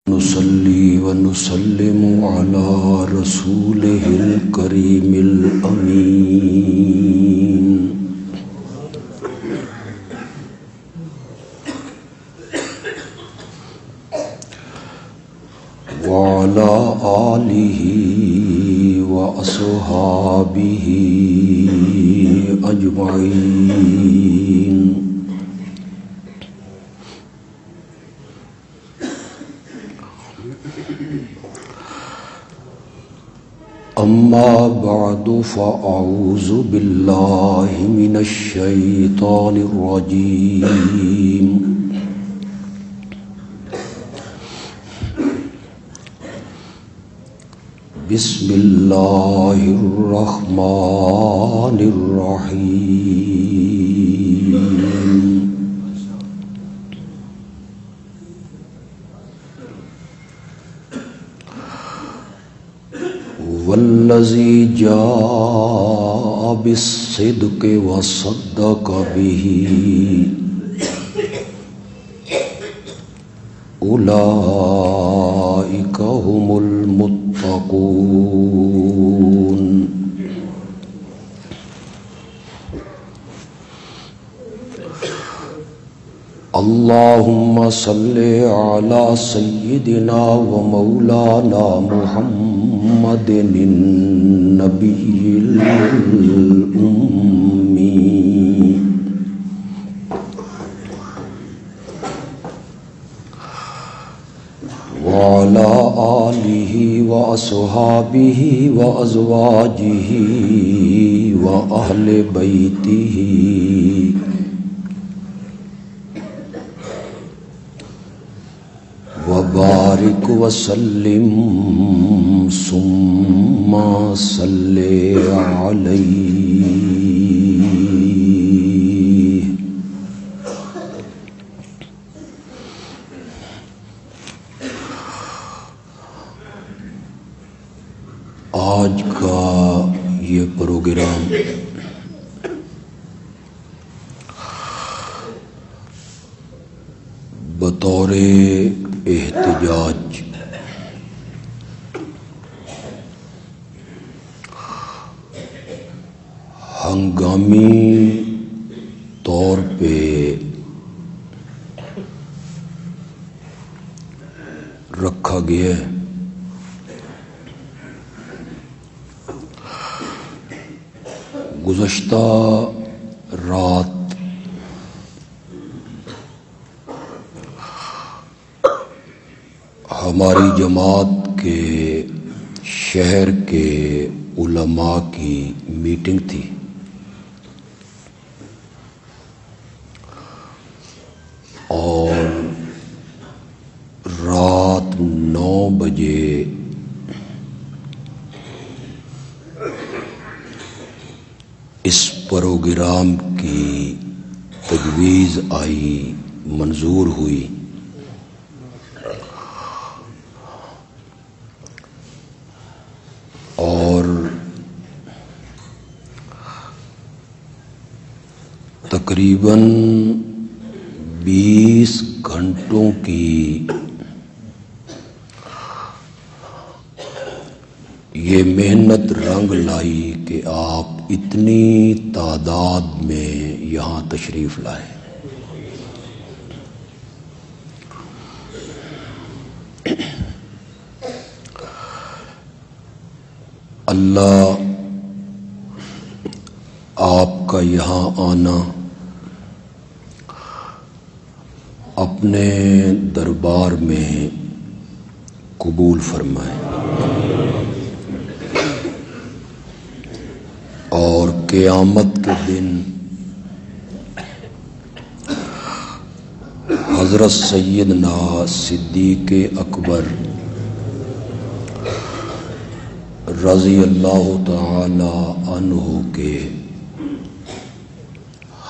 نصلي ونسلم على رسوله الكريم الأمين وعلى آله وأصحابه أجمعين. أما بعد فأعوذ بالله من الشيطان الرجيم. بسم الله الرحمن الرحيم. والذي جاء بالصدق وصدق به أولئك هم المتقون. اللهم صل على سيدنا ومولانا محمد النبي الأمي وعلى آله وأصحابه وأزواجه وأهل بيته وبارك وسلم ثم صل عليه. آج کا یہ پروگرام بطور احتجاج ہنگامی طور پہ رکھا گیا ہے. گزشتہ رات ہماری جماعت کے شہر کے علماء کی میٹنگ تھی. اور رات 9 بجے اس پروگرام کی تجویز آئی، منظور ہوئی. اور تقریباً 20 گھنٹوں کی یہ محنت رنگ لائی کہ آپ اتنی تعداد میں یہاں تشریف لائے. اللہ آپ کا یہاں آنا اپنے دربار میں قبول فرمائے اور قیامت کے دن حضرت سیدنا صدیق اکبر رضی اللہ تعالی عنہ کے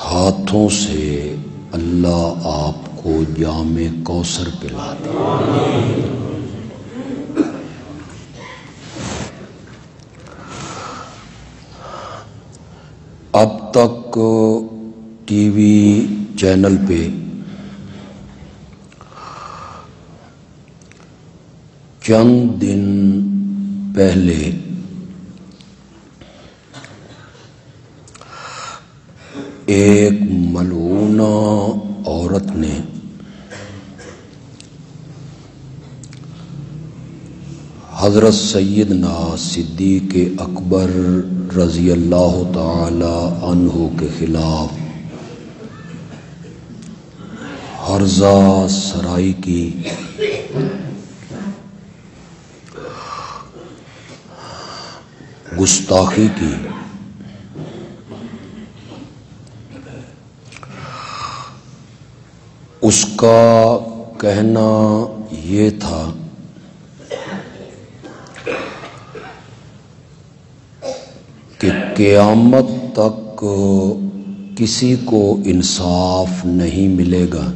ہاتھوں سے اللہ آپ کو جام کوثر پلا دے. اب تک ٹی وی چینل پہ چند دن پہلے ایک ملعونہ عورت نے حضرت سیدنا صدیق اکبر رضی اللہ تعالی عنہ کے خلاف ہرزہ سرائی کی، گستاخی کی، اس کا کہنا یہ تھا کہ قیامت تک کسی کو انصاف نہیں ملے گا،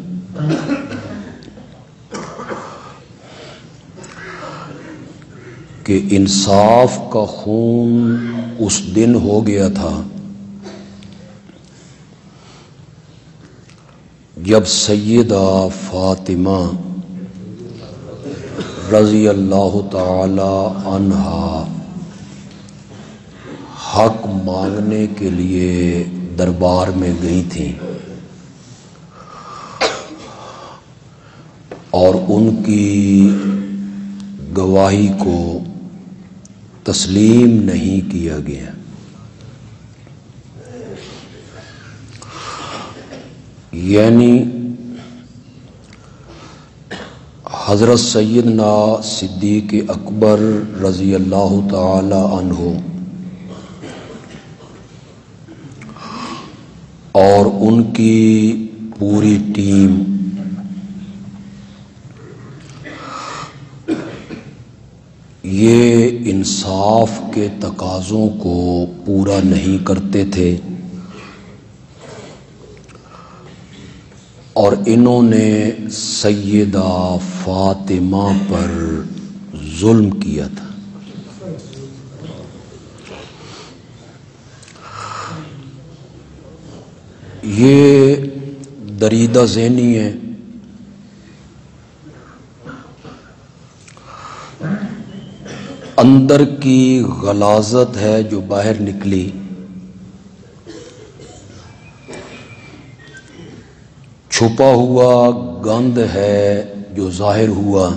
کہ انصاف کا خون اس دن ہو گیا تھا جب سیدہ فاطمہ رضی اللہ تعالی عنہا حق مانگنے کے لیے دربار میں گئی تھیں اور ان کی گواہی کو تسلیم نہیں کیا گیا۔ یعنی حضرت سیدنا صدیق اکبر رضی اللہ تعالی عنہ اور ان کی پوری ٹیم یہ انصاف کے تقاضوں کو پورا نہیں کرتے تھے اور انہوں نے سیدہ فاطمہ پر ظلم کیا تھا۔ یہ دریدہ ذہنی ہے، اندر کی غلاظت ہے جو باہر نکلی، چھپا ہوا گند ہے جو ظاہر ہوا۔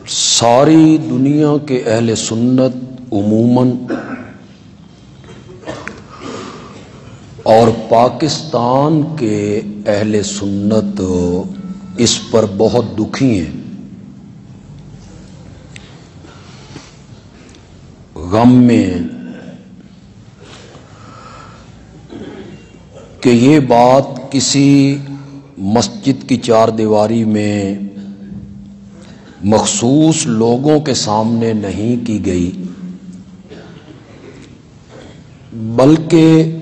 ساری دنیا کے اہل سنت عموماً اور پاکستان کے اہل سنت اس پر بہت دکھی ہیں، غم میں کہ یہ بات کسی مسجد کی چار دیواری میں مخصوص لوگوں کے سامنے نہیں کی گئی، بلکہ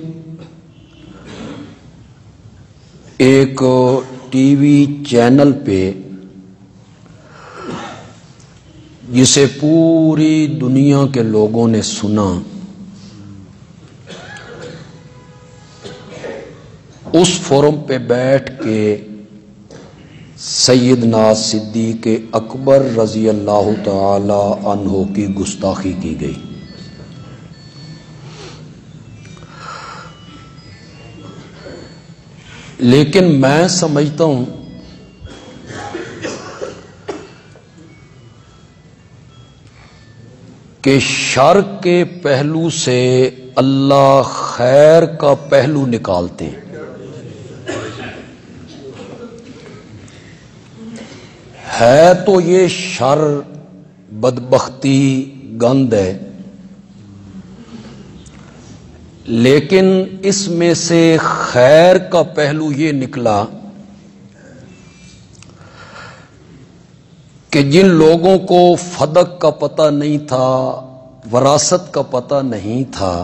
ایک ٹی وی چینل پہ جسے پوری دنیا کے لوگوں نے سنا، اس فورم پہ بیٹھ کے سیدنا صدیق اکبر رضی اللہ تعالی عنہ کی گستاخی کی گئی۔ لیکن میں سمجھتا ہوں کہ شر کے پہلو سے اللہ خیر کا پہلو نکالتے ہیں۔ ہے تو یہ شر بدبختی گند ہے، لیکن اس میں سے خیر کا پہلو یہ نکلا کہ جن لوگوں کو فدق کا پتہ نہیں تھا، وراثت کا پتہ نہیں تھا،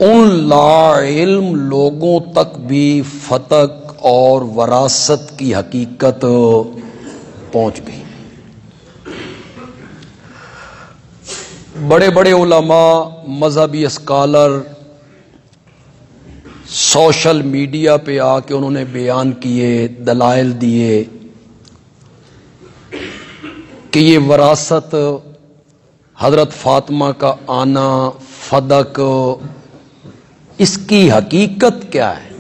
ان لا علم لوگوں تک بھی فدق اور وراثت کی حقیقت پہنچ گئی۔ بڑے بڑے علماء، مذہبی اسکالر سوشل میڈیا پہ آ کے انہوں نے بیان کیے، دلائل دیے کہ یہ وراثت حضرت فاطمہ کا آنا فدق، اس کی حقیقت کیا ہے؟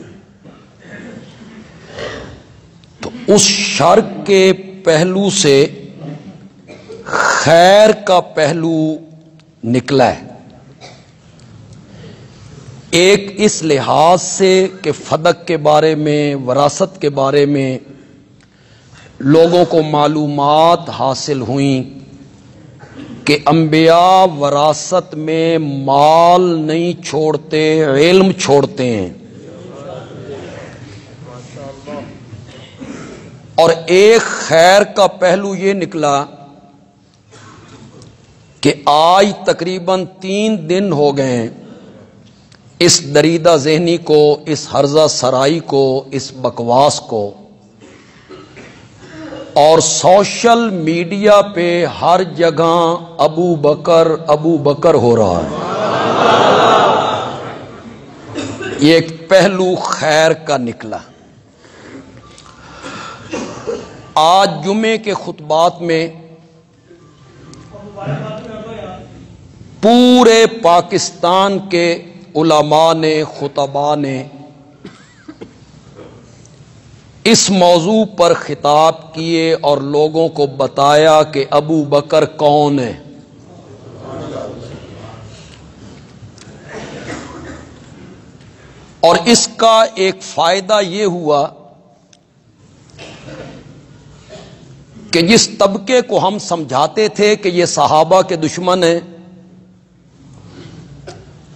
تو اس شر کے پہلو سے خیر کا پہلو نکلا ہے۔ ایک اس لحاظ سے کہ فدق کے بارے میں، وراثت کے بارے میں لوگوں کو معلومات حاصل ہوئیں کہ انبیاء وراثت میں مال نہیں چھوڑتے، علم چھوڑتے ہیں۔ اور ایک خیر کا پہلو یہ نکلا کہ آج تقریباً 3 دن ہو گئے ہیں اس دریدہ ذہنی کو، اس ہرزہ سرائی کو، اس بکواس کو، اور سوشل میڈیا پہ ہر جگہ ابو بکر ہو رہا ہے۔ یہ ایک پہلو خیر کا نکلا۔ آج جمعے کے خطبات میں پورے پاکستان کے علماء نے، خطباء نے اس موضوع پر خطاب کیے اور لوگوں کو بتایا کہ ابو بکر کون ہے۔ اور اس کا ایک فائدہ یہ ہوا کہ جس طبقے کو ہم سمجھاتے تھے کہ یہ صحابہ کے دشمن ہیں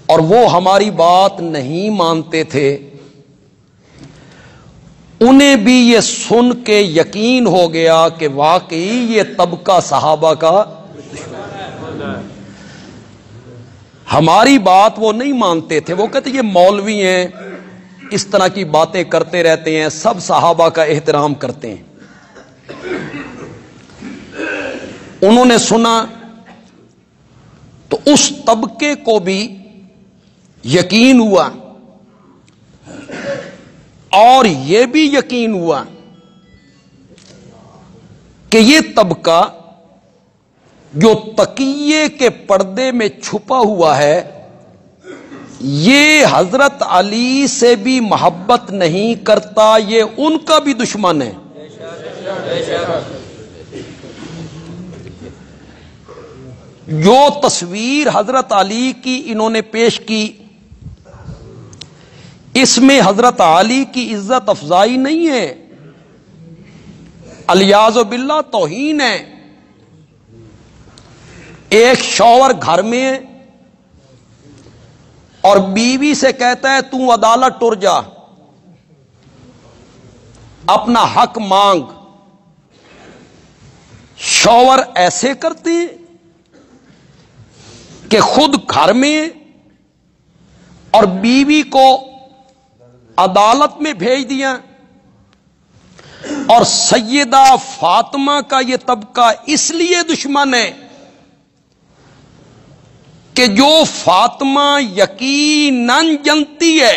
اور وہ ہماری بات نہیں مانتے تھے، انہیں بھی یہ سن کے یقین ہو گیا کہ واقعی یہ طبقہ صحابہ کا دشمن ہے۔ ہماری بات وہ نہیں مانتے تھے، وہ کہتے یہ مولوی ہیں، اس طرح کی باتیں کرتے رہتے ہیں، سب صحابہ کا احترام کرتے ہیں۔ انہوں نے سنا تو اس طبقے کو بھی یقین ہوا اور یہ بھی یقین ہوا کہ یہ طبقہ جو تقیے کے پردے میں چھپا ہوا ہے، یہ حضرت علی سے بھی محبت نہیں کرتا، یہ ان کا بھی دشمن ہے۔ جو تصویر حضرت علی کی انہوں نے پیش کی، اس میں حضرت علی کی عزت افزائی نہیں ہے، الیاذ باللہ توہین ہے۔ ایک شوہر گھر میں اور بیوی سے کہتا ہے تو عدالت ٹر جا، اپنا حق مانگ۔ شوہر ایسے کرتے ہیں کہ خود گھر میں اور بیوی کو عدالت میں بھیج دیا، اور سیدہ فاطمہ کا یہ طبقہ اس لیے دشمن ہے کہ جو فاطمہ یقیناً جنتی ہے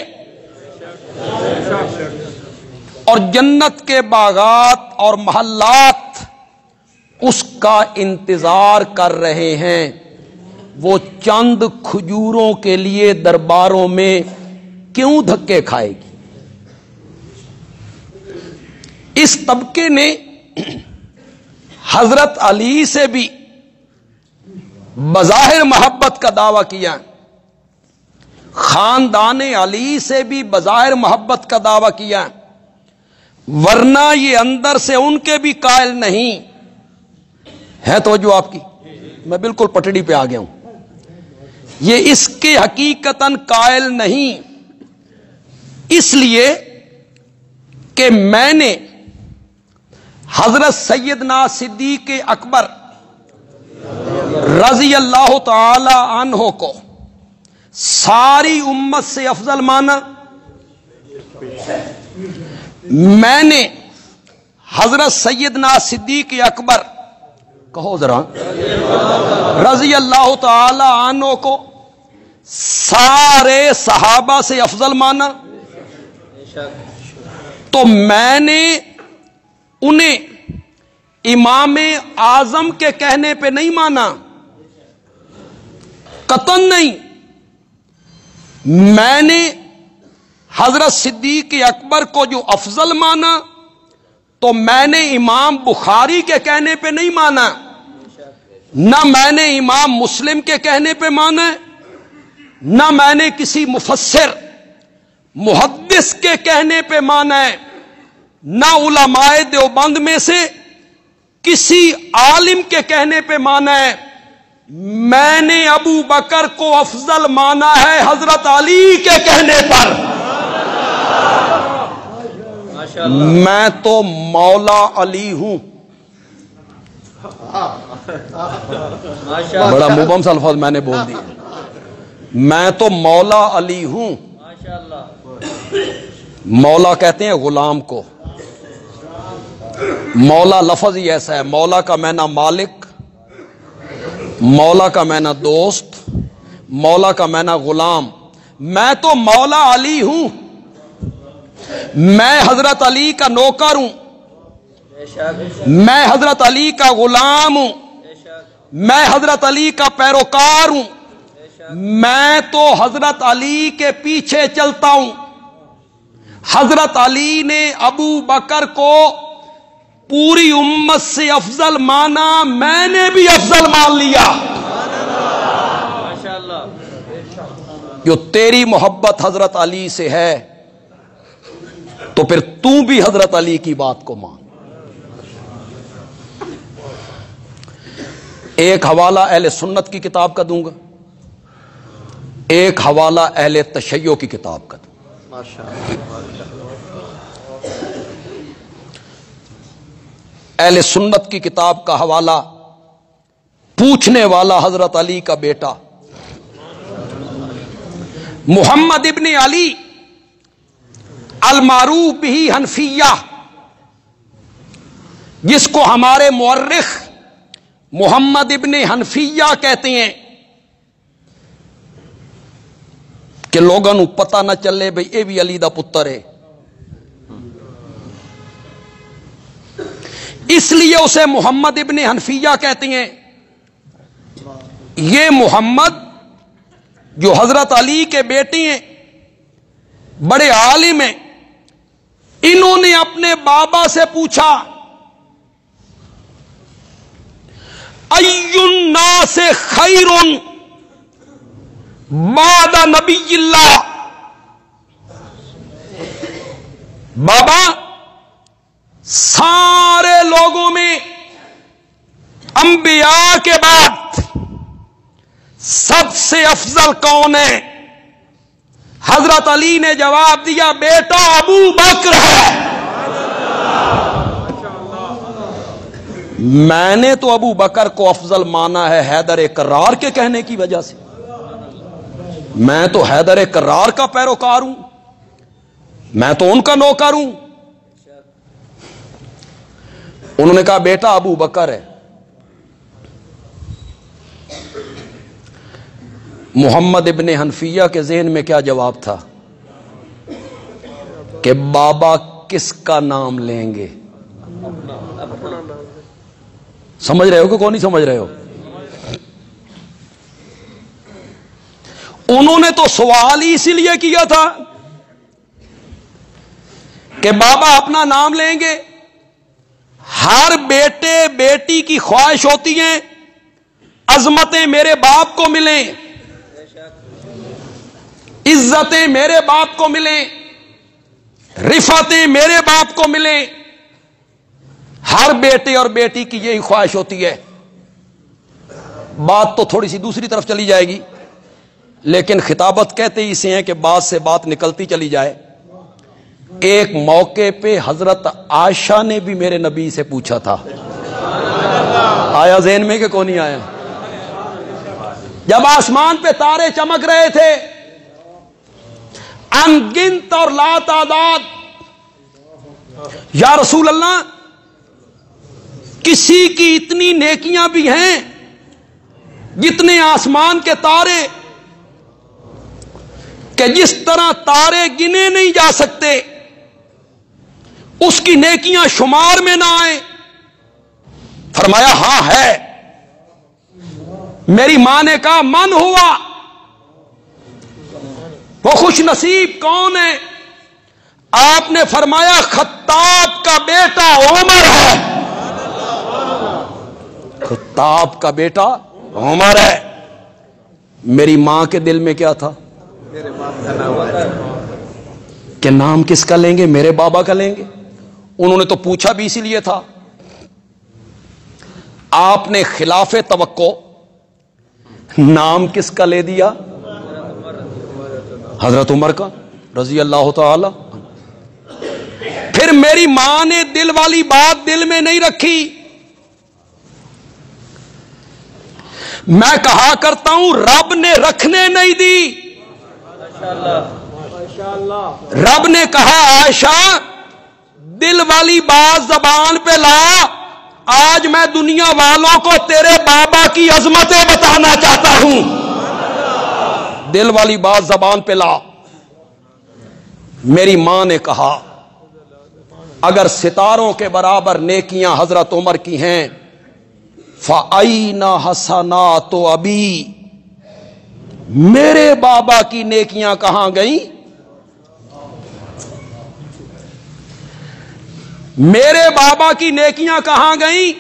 اور جنت کے باغات اور محلات اس کا انتظار کر رہے ہیں، وہ چند کھجوروں کے لیے درباروں میں کیوں دھکے کھائے گی؟ اس طبقے نے حضرت علی سے بھی بظاہر محبت کا دعویٰ کیا، خاندان علی سے بھی بظاہر محبت کا دعویٰ کیا، ورنہ یہ اندر سے ان کے بھی قائل نہیں ہے۔ توجہ آپ کی، میں بالکل پٹڑی پہ آ گیا ہوں۔ یہ اس کے حقیقتاً قائل نہیں، اس لیے کہ میں نے حضرت سیدنا صدیق اکبر رضی اللہ تعالی عنہ کو ساری امت سے افضل مانا، میں نے حضرت سیدنا صدیق اکبر کہو ذرا، رضی اللہ تعالی عنہ کو سارے صحابہ سے افضل مانا، تو میں نے انہیں امام اعظم کے کہنے پہ نہیں مانا، قطعاً نہیں. میں نے حضرت صدیق اکبر کو جو افضل مانا تو میں نے امام بخاری کے کہنے پہ نہیں مانا، نہ میں نے امام مسلم کے کہنے پہ مانا، نہ میں نے کسی مفسر محدث کے کہنے پہ مانا ہے، نہ علماء دیوبند میں سے کسی عالم کے کہنے پہ مانا ہے. میں نے ابو بکر کو افضل مانا ہے حضرت علی کے کہنے پر. میں تو مولا علی ہوں. بڑا مبہم سا الفاظ میں نے بول دیا، میں تو مولا علی ہوں. مولا کہتے ہیں غلام کو، مولا لفظ ہی ایسا ہے. مولا کا معنی مالک، مولا کا معنی دوست، مولا کا معنی غلام. میں تو مولا علی ہوں، میں حضرت علی کا نوکر ہوں، میں حضرت علی کا غلام ہوں، میں حضرت علی کا پیروکار ہوں. میں تو حضرت علی کے پیچھے چلتا ہوں. حضرت علی نے ابو بکر کو پوری امت سے افضل مانا، میں نے بھی افضل مان لیا. جو تیری محبت حضرت علی سے ہے تو پھر تو بھی حضرت علی کی بات کو مان. ایک حوالہ اہل سنت کی کتاب کا دوں گا، ایک حوالہ اہل تشیع کی کتاب کا دوں گا. اہل سنت کی کتاب کا حوالہ، پوچھنے والا حضرت علی کا بیٹا محمد ابن علی المعروف بہ حنفیہ، جس کو ہمارے مورخ محمد ابن حنفیہ کہتے ہیں کہ لوگوں کو پتہ نہ چلے بھئی اے بھی علی دا پتر ہے، اس لیے اسے محمد ابن حنفیہ کہتے ہیں. یہ محمد جو حضرت علی کے بیٹے ہیں، بڑے عالم ہیں، انہوں نے اپنے بابا سے پوچھا ای الناس خیر بعد نبی اللہ. بابا سارے لوگوں میں انبیاء کے بعد سب سے افضل کون ہے؟ حضرت علی نے جواب دیا بیٹا ابو بکر ہے. میں نے تو ابو بکر کو افضل مانا ہے حیدر کرار کے کہنے کی وجہ سے. میں تو حیدر کرار کا پیروکار ہوں، میں تو ان کا نوکر ہوں. انہوں نے کہا بیٹا ابو بکر ہے. محمد ابن حنفیہ کے ذہن میں کیا جواب تھا کہ بابا کس کا نام لیں گے؟ سمجھ رہے ہو کہ کون نہیں سمجھ رہے ہو؟ انہوں نے تو سوال ہی اسی لیے کیا تھا کہ بابا اپنا نام لیں گے. ہر بیٹے بیٹی کی خواہش ہوتی ہے عظمتیں میرے باپ کو ملیں، عزتیں میرے باپ کو ملیں، رفعتیں میرے باپ کو ملیں. ہر بیٹے اور بیٹی کی یہی خواہش ہوتی ہے. بات تو تھوڑی سی دوسری طرف چلی جائے گی، لیکن خطابت کہتے ہی اسے ہیں کہ بات سے بات نکلتی چلی جائے. ایک موقع پہ حضرت عائشہ نے بھی میرے نبی سے پوچھا تھا. آیا ذہن میں کہ کون نہیں آیا؟ جب آسمان پہ تارے چمک رہے تھے ان گنت اور لا تعداد، یا رسول اللہ کسی کی اتنی نیکیاں بھی ہیں جتنے آسمان کے تارے، کہ جس طرح تارے گنے نہیں جا سکتے، اس کی نیکیاں شمار میں نہ آئیں۔ فرمایا ہاں ہے۔ میری ماں نے کہا من ہوا، وہ خوش نصیب کون ہے؟ آپ نے فرمایا خطاب کا بیٹا عمر ہے۔ خطاب کا بیٹا عمر ہے۔ میری ماں کے دل میں کیا تھا کہ نام کس کا لیں گے؟ میرے بابا کا لیں گے۔ انہوں نے تو پوچھا بھی اسی لیے تھا۔ آپ نے خلاف توقع نام کس کا لے دیا؟ حضرت عمر کا رضی اللہ تعالی۔ پھر میری ماں نے دل والی بات دل میں نہیں رکھی۔ میں کہا کرتا ہوں رب نے رکھنے نہیں دی۔ رب نے کہا عائشہ دل والی بات زبان پہ لا، آج میں دنیا والوں کو تیرے بابا کی عظمتیں بتانا چاہتا ہوں۔ دل والی بات زبان پہ لا۔ میری ماں نے کہا اگر ستاروں کے برابر نیکیاں حضرت عمر کی ہیں فَأَيْنَ حَسَنَاتُ أَبِي، میرے بابا کی نیکیاں کہاں گئیں؟ میرے بابا کی نیکیاں کہاں گئیں؟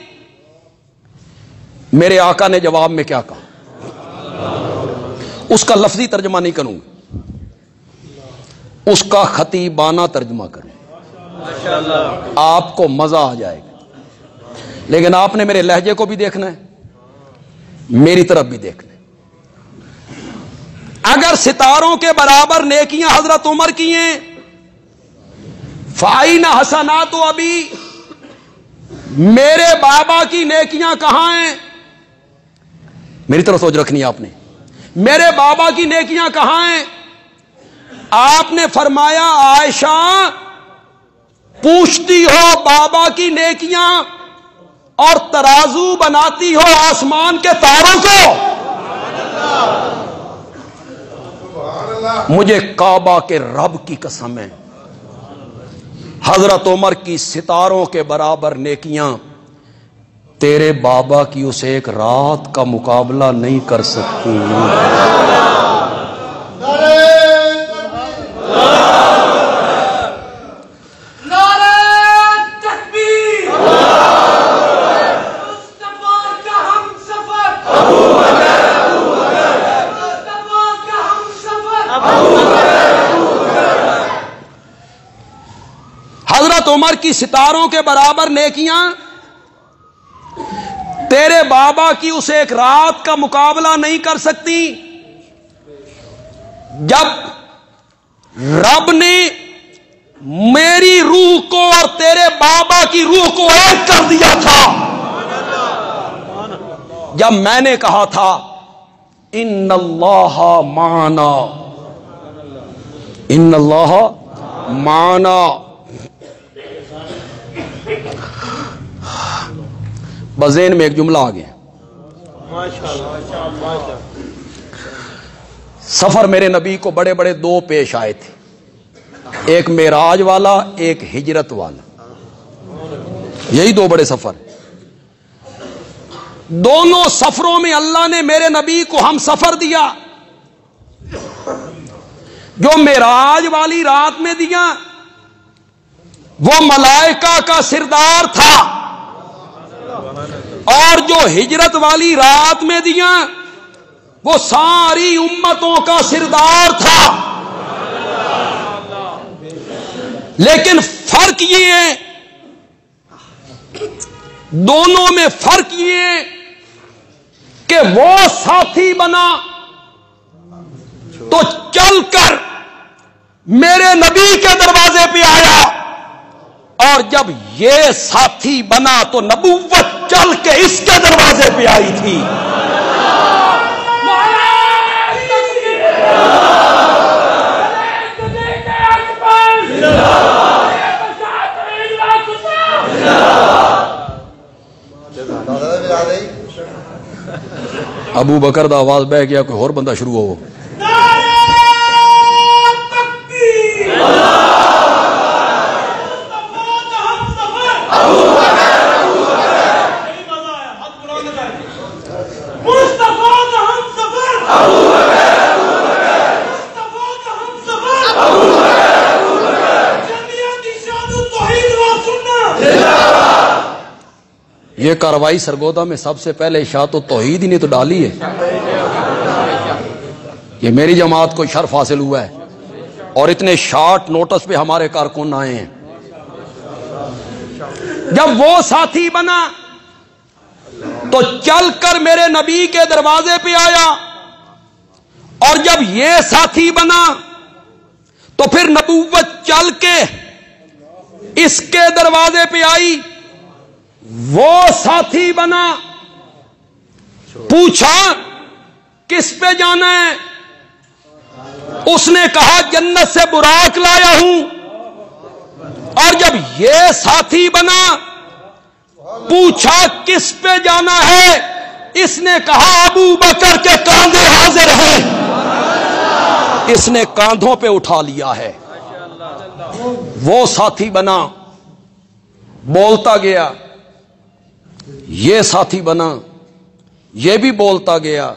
میرے آقا نے جواب میں کیا کہا؟ اس کا لفظی ترجمہ نہیں کروں گا، اس کا خطیبانہ ترجمہ کروں، آپ کو مزہ آ جائے گا۔ لیکن آپ نے میرے لہجے کو بھی دیکھنا ہے، میری طرف بھی دیکھنا ہے۔ اگر ستاروں کے برابر نیکیاں حضرت عمر کی ہیں فَأَيْنَ حَسَنَاتُ أَبِي، میرے بابا کی نیکیاں کہاں ہیں؟ میری طرف سوچ رکھنی ہے آپ نے، میرے بابا کی نیکیاں کہاں ہیں؟ آپ نے فرمایا عائشہ پوچھتی ہو بابا کی نیکیاں اور ترازو بناتی ہو آسمان کے تاروں کو؟ مجھے کعبہ کے رب کی قسم ہے، حضرت عمر کی ستاروں کے برابر نیکیاں تیرے بابا کی اس ایک رات کا مقابلہ نہیں کر سکتی۔ حضرت عمر کی ستاروں کے برابر نیکیاں تیرے بابا کی اس ایک رات کا مقابلہ نہیں کر سکتی۔ جب رب نے میری روح کو اور تیرے بابا کی روح کو ایک کر دیا تھا، جب میں نے کہا تھا ان اللہ معنا، ان اللہ معنا، بذہن میں ایک جملہ آ گیا۔ سفر میرے نبی کو بڑے بڑے دو پیش آئے تھے، ایک معراج والا، ایک ہجرت والا، یہی دو بڑے سفر۔ دونوں سفروں میں اللہ نے میرے نبی کو ہم سفر دیا۔ جو معراج والی رات میں دیا وہ ملائکہ کا سردار تھا، اور جو ہجرت والی رات میں دیا وہ ساری امتوں کا سردار تھا۔ لیکن فرق یہ ہے، دونوں میں فرق یہ ہے کہ وہ ساتھی بنا تو چل کر میرے نبی کے دروازے پہ آیا، اور جب یہ ساتھی بنا تو نبوت چل کے اس کے دروازے پہ آئی تھی۔ ابو بکر دا آواز بہ گیا، کوئی اور بندہ شروع ہو. یہ کاروائی سرگودا میں سب سے پہلے اشاعت و توحید ہی نے تو ڈالی ہے. یہ میری جماعت کو شرف حاصل ہوا ہے اور اتنے شارٹ نوٹس پہ ہمارے کارکن آئے ہیں. جب وہ ساتھی بنا تو چل کر میرے نبی کے دروازے پہ آیا، اور جب یہ ساتھی بنا تو پھر نبوت چل کے اس کے دروازے پہ آئی. وہ ساتھی بنا، پوچھا کس پہ جانا ہے؟ اس نے کہا جنت سے براق لایا ہوں. اور جب یہ ساتھی بنا، پوچھا کس پہ جانا ہے؟ اس نے کہا ابو بکر کے کاندھے حاضر ہیں. اس نے کاندھوں پہ اٹھا لیا ہے. وہ ساتھی بنا، بولتا گیا. یہ ساتھی بنا، یہ بھی بولتا گیا.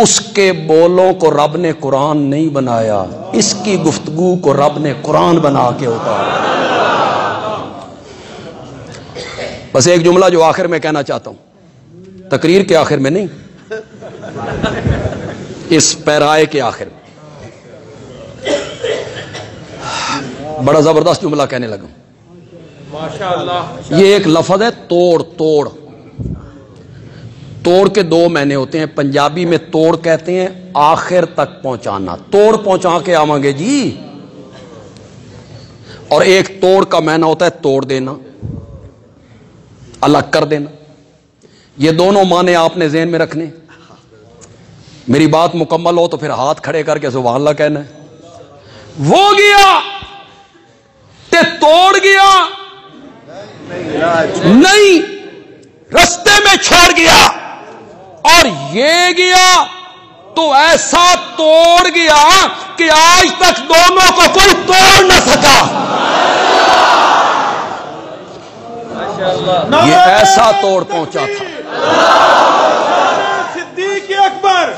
اس کے بولوں کو رب نے قرآن نہیں بنایا، اس کی گفتگو کو رب نے قرآن بنا کے اتارا. بس ایک جملہ جو آخر میں کہنا چاہتا ہوں، تقریر کے آخر میں نہیں، اس پیرائے کے آخر میں. بڑا زبردست جملہ کہنے لگا. یہ ایک لفظ ہے توڑ. توڑ توڑ کے دو معنی ہوتے ہیں. پنجابی میں توڑ کہتے ہیں آخر تک پہنچانا، توڑ پہنچا کے آواں گے جی. اور ایک توڑ کا معنی ہوتا ہے توڑ دینا، الگ کر دینا. یہ دونوں معنی آپ نے ذہن میں رکھنے. میری بات مکمل ہو تو پھر ہاتھ کھڑے کر کے سبحان اللہ کہنا ہے. وہ گیا تے توڑ گیا نہیں، رستے میں چھوڑ گیا. اور یہ گیا تو ایسا توڑ گیا کہ آج تک دونوں کو کوئی توڑ نہ سکا. یہ ایسا توڑ پہنچا تھا. صدیق اکبر،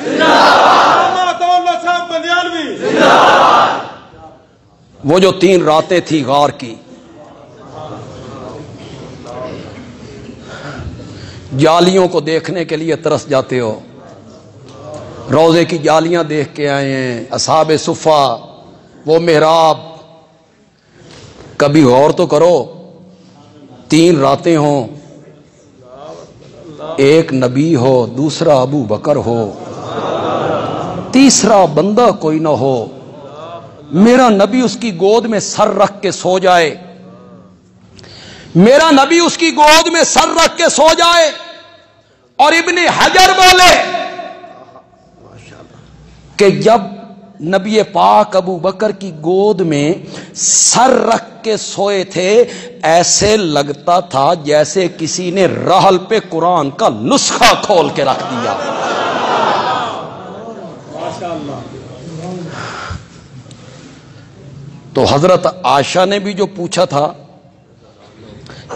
وہ جو 3 راتیں تھی غار کی، جالیوں کو دیکھنے کے لیے ترس جاتے ہو. روزے کی جالیاں دیکھ کے آئے ہیں، اصحاب صفہ، وہ محراب. کبھی غور تو کرو، 3 راتیں ہوں، ایک نبی ہو، دوسرا ابو بکر ہو، تیسرا بندہ کوئی نہ ہو. میرا نبی اس کی گود میں سر رکھ کے سو جائے، میرا نبی اس کی گود میں سر رکھ کے سو جائے. اور ابن حجر بولے کہ جب نبی پاک ابو بکر کی گود میں سر رکھ کے سوئے تھے، ایسے لگتا تھا جیسے کسی نے رحل پہ قرآن کا نسخہ کھول کے رکھ دیا. تو حضرت عائشہ نے بھی جو پوچھا تھا،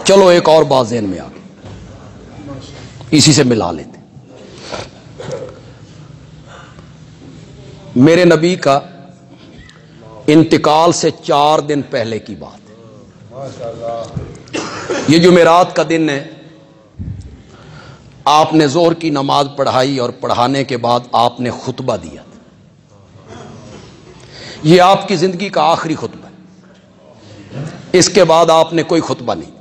چلو ایک اور بات ذہن میں آ گئی، اسی سے ملا لیتے. میرے نبی کا انتقال سے 4 دن پہلے کی بات ہے. یہ جمعرات کا دن ہے. آپ نے ظہر کی نماز پڑھائی اور پڑھانے کے بعد آپ نے خطبہ دیا تھا. یہ آپ کی زندگی کا آخری خطبہ ہے. اس کے بعد آپ نے کوئی خطبہ نہیں.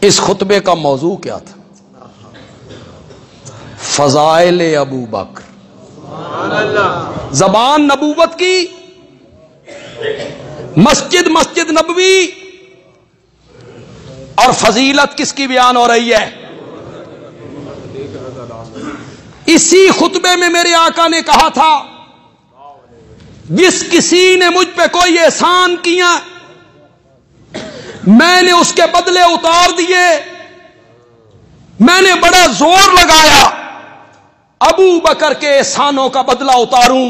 اس خطبے کا موضوع کیا تھا؟ فضائل ابو بکر. زبان نبوت کی، مسجد نبوی، اور فضیلت کس کی بیان ہو رہی ہے؟ اسی خطبے میں میرے آقا نے کہا تھا، جس کسی نے مجھ پہ کوئی احسان کیا میں نے اس کے بدلے اتار دیے. میں نے بڑا زور لگایا ابو بکر کے احسانوں کا بدلہ اتاروں،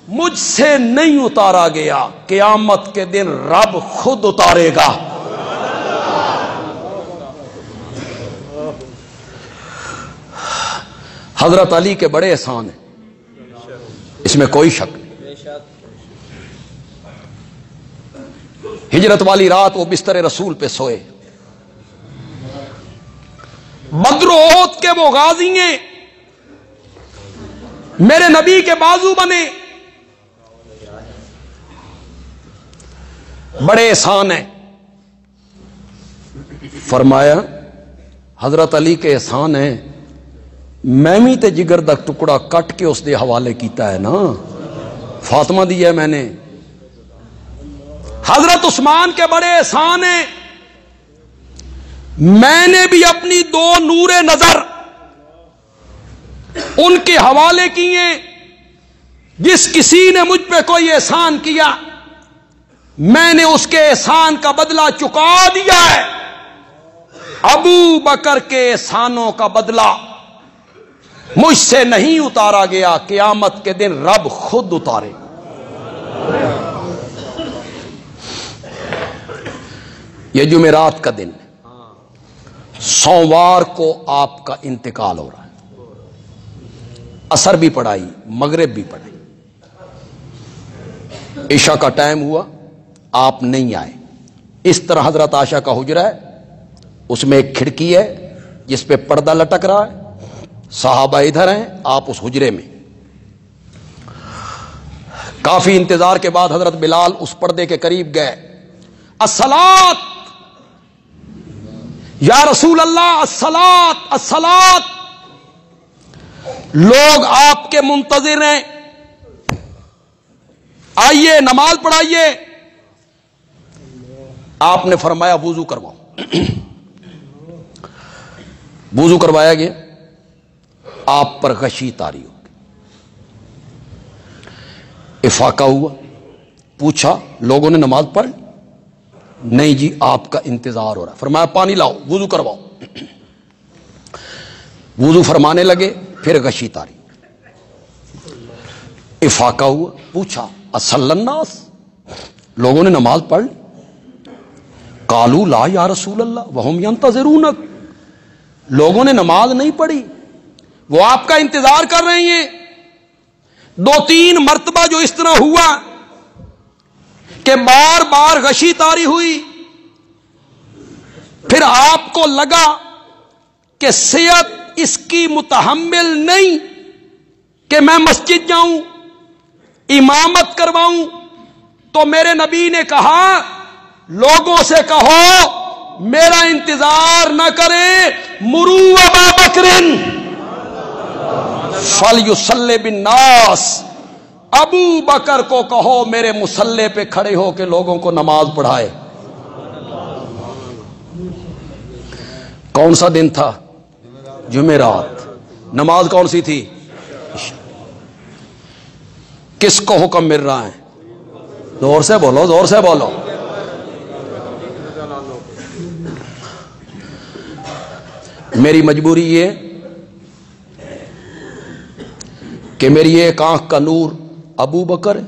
مجھ سے نہیں اتارا گیا، قیامت کے دن رب خود اتارے گا۔ حضرت علی کے بڑے احسان ہیں، اس میں کوئی شک نہیں۔ ہجرت والی رات وہ بستر رسول پہ سوئے، بدر و احد کے وہ غازی ہیں، میرے نبی کے بازو بنے، بڑے احسان ہیں۔ فرمایا حضرت علی کے احسان ہیں، میں بھی تے جگر دا ٹکڑا کٹ کے اس دے حوالے کیتا ہے نا، فاطمہ دیا ہے میں نے۔ حضرت عثمان کے بڑے احسان ہیں، میں نے بھی اپنی 2 نور نظر ان کے حوالے کیے۔ جس کسی نے مجھ پہ کوئی احسان کیا میں نے اس کے احسان کا بدلہ چکا دیا ہے۔ ابو بکر کے احسانوں کا بدلہ مجھ سے نہیں اتارا گیا، قیامت کے دن رب خود اتارے۔ یہ جمعرات کا دن ہے، سوموار کو آپ کا انتقال ہو رہا ہے، عصر بھی پڑھائی، مغرب بھی پڑھائی، عشاء کا ٹائم ہوا آپ نہیں آئے۔ اس طرح حضرت عائشہ کا حجرہ ہے، اس میں ایک کھڑکی ہے جس پہ پردہ لٹک رہا ہے، صحابہ ادھر ہیں، آپ اس حجرے میں۔ کافی انتظار کے بعد حضرت بلال اس پردے کے قریب گئے، الصلاۃ یا رسول اللہ، الصلاۃ الصلاۃ، لوگ آپ کے منتظر ہیں، آئیے نماز پڑھائیے۔ آپ نے فرمایا وضو کرواؤ، وضو کروایا گیا، آپ پر غشی طاری ہو گئی، افاقہ ہوا، پوچھا لوگوں نے نماز پڑھ؟ نہیں جی آپ کا انتظار ہو رہا ہے۔ فرمایا پانی لاؤ، وضو کرواؤ، وضو فرمانے لگے، پھر غشی طاری، افاقہ ہوا، پوچھا اصلی الناس، لوگوں نے نماز پڑھ لی؟ قالوا لا یا رسول اللہ وہم ینتظرونک، لوگوں نے نماز نہیں پڑھی، وہ آپ کا انتظار کر رہے ہیں۔ 2-3 مرتبہ جو اس طرح ہوا کہ بار بار غشی طاری ہوئی، پھر آپ کو لگا کہ صحت اس کی متحمل نہیں کہ میں مسجد جاؤں، امامت کرواؤں، تو میرے نبی نے کہا لوگوں سے کہو میرا انتظار نہ کرے، مرو ابا بکر فلیصلی بالناس، ابو بکر کو کہو میرے مصلی پہ کھڑے ہو کے لوگوں کو نماز پڑھائے۔ کون سا دن تھا؟ جمعرات۔ نماز کون سی تھی؟ کس کو حکم مل رہا ہے؟ زور سے بولو، زور سے بولو۔ میری مجبوری یہ کہ میری ایک آنکھ کا نور ابو بکر ہے،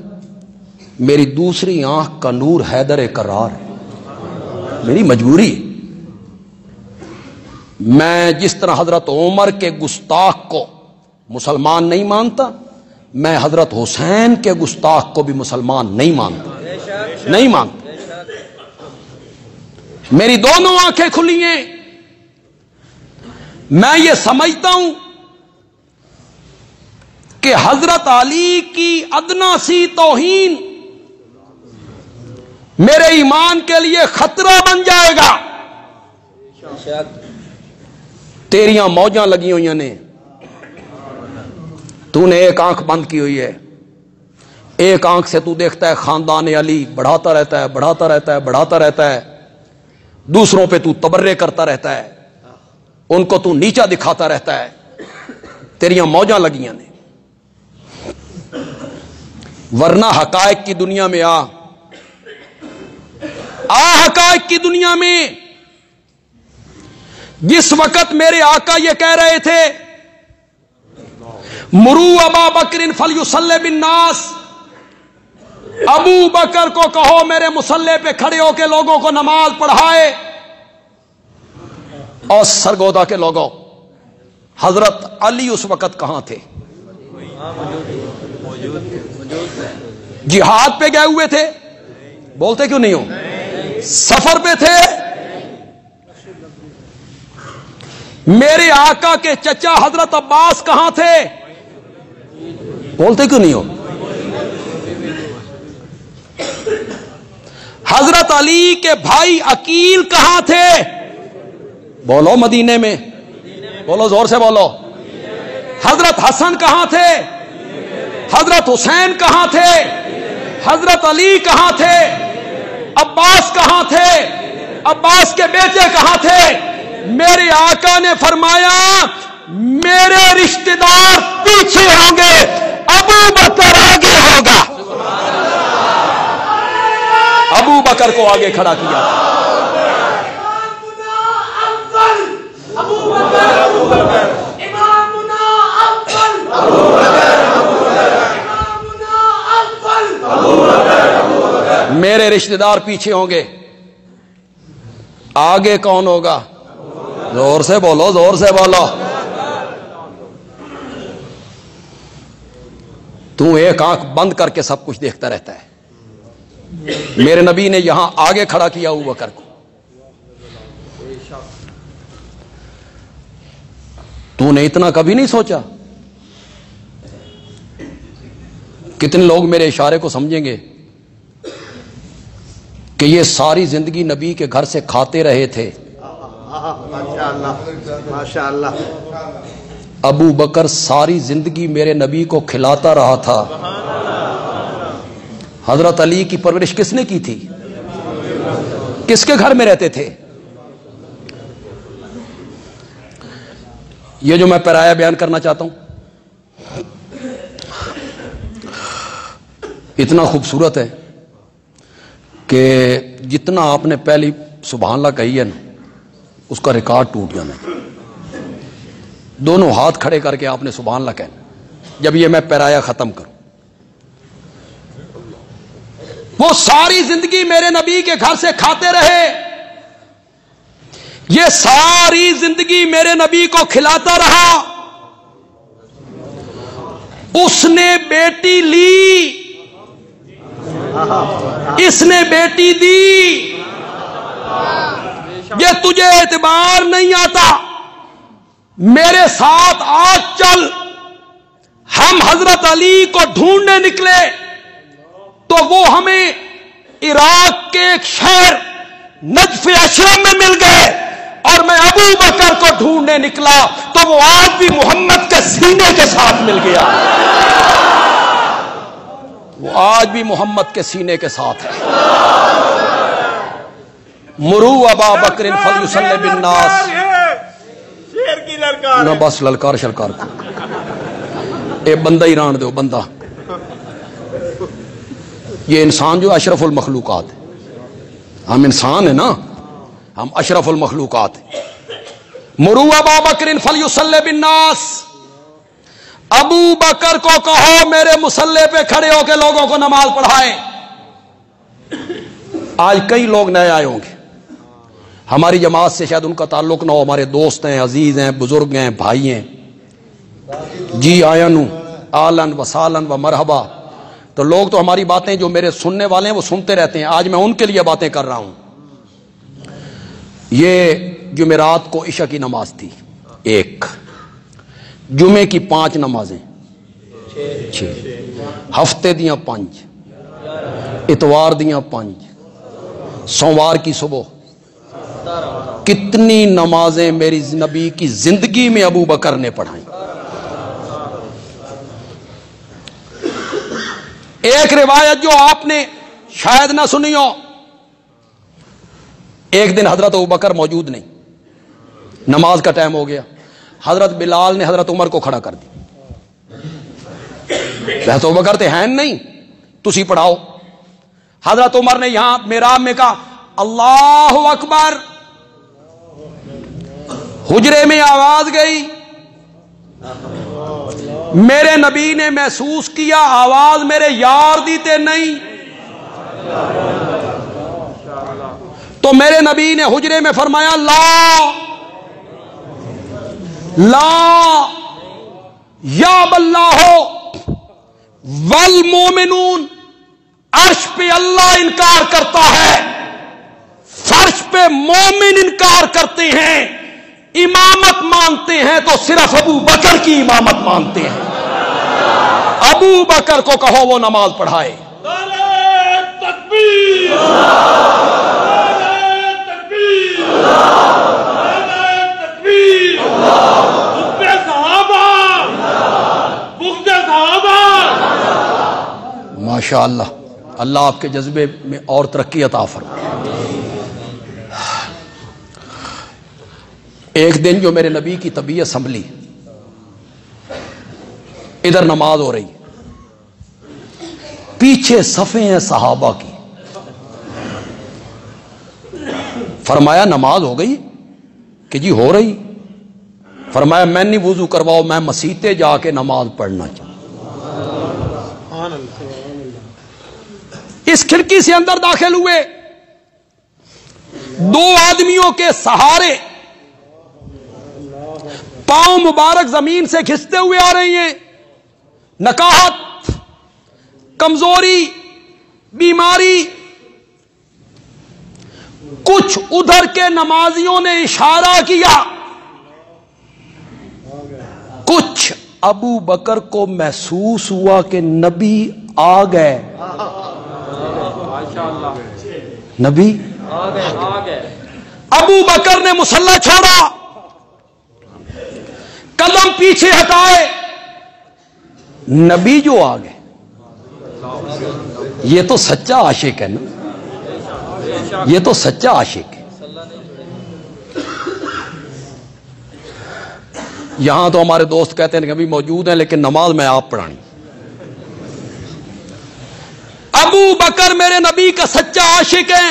میری دوسری آنکھ کا نور حیدر کرار ہے، میری مجبوری۔ میں جس طرح حضرت عمر کے گستاخ کو مسلمان نہیں مانتا، میں حضرت حسین کے گستاخ کو بھی مسلمان نہیں مانتا، نہیں مانتا۔ میری دونوں آنکھیں کھلی ہیں، میں یہ سمجھتا ہوں کہ حضرت علی کی ادنا سی توہین میرے ایمان کے لیے خطرہ بن جائے گا۔ تیریاں موجاں لگی ہوئی نے، تو نے ایک آنکھ بند کی ہوئی ہے، ایک آنکھ سے تو دیکھتا ہے خاندان علی بڑھاتا رہتا ہے، بڑھاتا رہتا ہے، بڑھاتا رہتا ہے، دوسروں پہ تو تبرے کرتا رہتا ہے، ان کو تو نیچا دکھاتا رہتا ہے، تیریاں موجاں لگیاں نے۔ ورنہ حقائق کی دنیا میں آ حقائق کی دنیا میں جس وقت میرے آقا یہ کہہ رہے تھے مرو ابا بکر فلیصلی بالناس، ابو بکر کو کہو میرے مصلی پہ کھڑے ہو کے لوگوں کو نماز پڑھائے، اور سرگودا کے لوگوں، حضرت علی اس وقت کہاں تھے؟ جہاد پہ گئے ہوئے تھے؟ بولتے کیوں نہیں ہو؟ سفر پہ تھے؟ میرے آقا کے چچا حضرت عباس کہاں تھے؟ بولتے کیوں نہیں ہو؟ حضرت علی کے بھائی عقیل کہاں تھے؟ بولو مدینے میں، بولو زور سے بولو۔ حضرت حسن کہاں تھے؟ حضرت حسین کہاں تھے؟ حضرت علی کہاں تھے؟ عباس کہاں تھے؟ عباس کے بیٹے کہاں تھے؟ میرے آقا نے فرمایا میرے رشتہ دار پیچھے ہوں گے، ابو بکر آگے ہوگا۔ ابو بکر کو آگے کھڑا کیا۔ میرے رشتہ دار پیچھے ہوں گے، آگے کون ہوگا؟ زور سے بولو، زور سے بولو۔ تو ایک آنکھ بند کر کے سب کچھ دیکھتا رہتا ہے۔ میرے نبی نے یہاں آگے کھڑا کیا ابو بکر کو۔ تو نے اتنا کبھی نہیں سوچا؟ کتنے لوگ میرے اشارے کو سمجھیں گے کہ یہ ساری زندگی نبی کے گھر سے کھاتے رہے تھے۔ ماشاءاللہ، ابو بکر ساری زندگی میرے نبی کو کھلاتا رہا تھا۔ حضرت علی کی پرورش کس نے کی تھی؟ کس کے گھر میں رہتے تھے؟ یہ جو میں پیرایا بیان کرنا چاہتا ہوں اتنا خوبصورت ہے کہ جتنا آپ نے پہلی سبحان اللہ کہی ہے نا، اس کا ریکارڈ ٹوٹ جانا ہے۔ دونوں ہاتھ کھڑے کر کے آپ نے سبحان اللہ کہنا جب یہ میں پیرایا ختم کروں۔ وہ ساری زندگی میرے نبی کے گھر سے کھاتے رہے، یہ ساری زندگی میرے نبی کو کھلاتا رہا۔ اس نے بیٹی لی، اس نے بیٹی دی، یہ تجھے اعتبار نہیں آتا، میرے ساتھ آج چل، ہم حضرت علی کو ڈھونڈنے نکلے تو وہ ہمیں عراق کے ایک شہر نجف اشرم میں مل گئے، اور میں ابو بکر کو ڈھونڈنے نکلا تو وہ آج بھی محمد کے سینے کے ساتھ مل گیا، وہ آج بھی محمد کے سینے کے ساتھ ہے۔ مرو ابا بکر فلیصلی بالناس، شیر کی للکار نہ بس للکار شلکار کو اے بندہ ہی ران دو، بندہ یہ انسان جو اشرف المخلوقات ہے، ہم انسان ہیں نا، ہم اشرف المخلوقات ہیں۔ مرو ابا بکر فلیصلی بالناس، ابو بکر کو کہو میرے مصلی پہ کھڑے ہو کے لوگوں کو نماز پڑھائے۔ آج کئی لوگ نئے آئے ہوں گے، ہماری جماعت سے شاید ان کا تعلق نہ ہو، ہمارے دوست ہیں، عزیز ہیں، بزرگ ہیں، بھائی ہیں، جی آئین آلن و سالن و مرحبا۔ تو لوگ تو ہماری باتیں جو میرے سننے والے ہیں وہ سنتے رہتے ہیں، آج میں ان کے لیے باتیں کر رہا ہوں۔ یہ جمعرات کو عشاء کی نماز تھی، ایک جمعے کی 5 نمازیں، 6 ہفتے دیاں 5، اتوار دیاں 5، سوموار کی صبح۔ کتنی نمازیں میری نبی کی زندگی میں ابو بکر نے پڑھائیں۔ ایک روایت جو آپ نے شاید نہ سنی ہو، ایک دن حضرت ابو بکر موجود نہیں، نماز کا ٹائم ہو گیا، حضرت بلال نے حضرت عمر کو کھڑا کر دی، حضرت ابو بکر تے ہیں نہیں، تسی پڑھاؤ۔ حضرت عمر نے یہاں محراب میں کہا اللہ اکبر، حجرے میں آواز گئی، میرے نبی نے محسوس کیا آواز میرے یار دیتے نہیں، تو میرے نبی نے حجرے میں فرمایا لا یا باللہ والمومنون، عرش پہ اللہ انکار کرتا ہے، فرش پہ مومن انکار کرتے ہیں، امامت مانتے ہیں تو صرف ابو بکر کی امامت مانتے ہیں، ابو بکر کو کہو وہ نماز پڑھائے۔ نعرہ تکبیر، نعرہ تکبیر، نعرہ تکبیر، بغض صحابہ، بغض صحابہ۔ ماشاء اللہ، اللہ آپ کے جذبے میں اور ترقی عطا فرمائے۔ ایک دن جو میرے نبی کی طبیعت سنبھلی، ادھر نماز ہو رہی ہے، پیچھے صفیں ہیں صحابہ کی، فرمایا نماز ہو گئی کہ جی ہو رہی، فرمایا میں نہیں وضو کرواؤ، میں مسیتے جا کے نماز پڑھنا چاہوں۔ اس کھڑکی سے اندر داخل ہوئے، دو آدمیوں کے سہارے پاؤں مبارک زمین سے کھستے ہوئے آ رہی ہیں، نکاہت، کمزوری، بیماری۔ کچھ ادھر کے نمازیوں نے اشارہ کیا، کچھ ابو بکر کو محسوس ہوا کہ نبی آ گئے، نبی ابو بکر نے مصلی چھوڑا، قدم پیچھے ہٹائے، نبی جو آ گئے۔ یہ تو سچا عاشق ہے نا، یہ تو سچا عاشق ہے۔ یہاں تو ہمارے دوست کہتے ہیں کہ ابھی موجود ہیں لیکن نماز میں آپ پڑھانی۔ ابو بکر میرے نبی کا سچا عاشق ہے،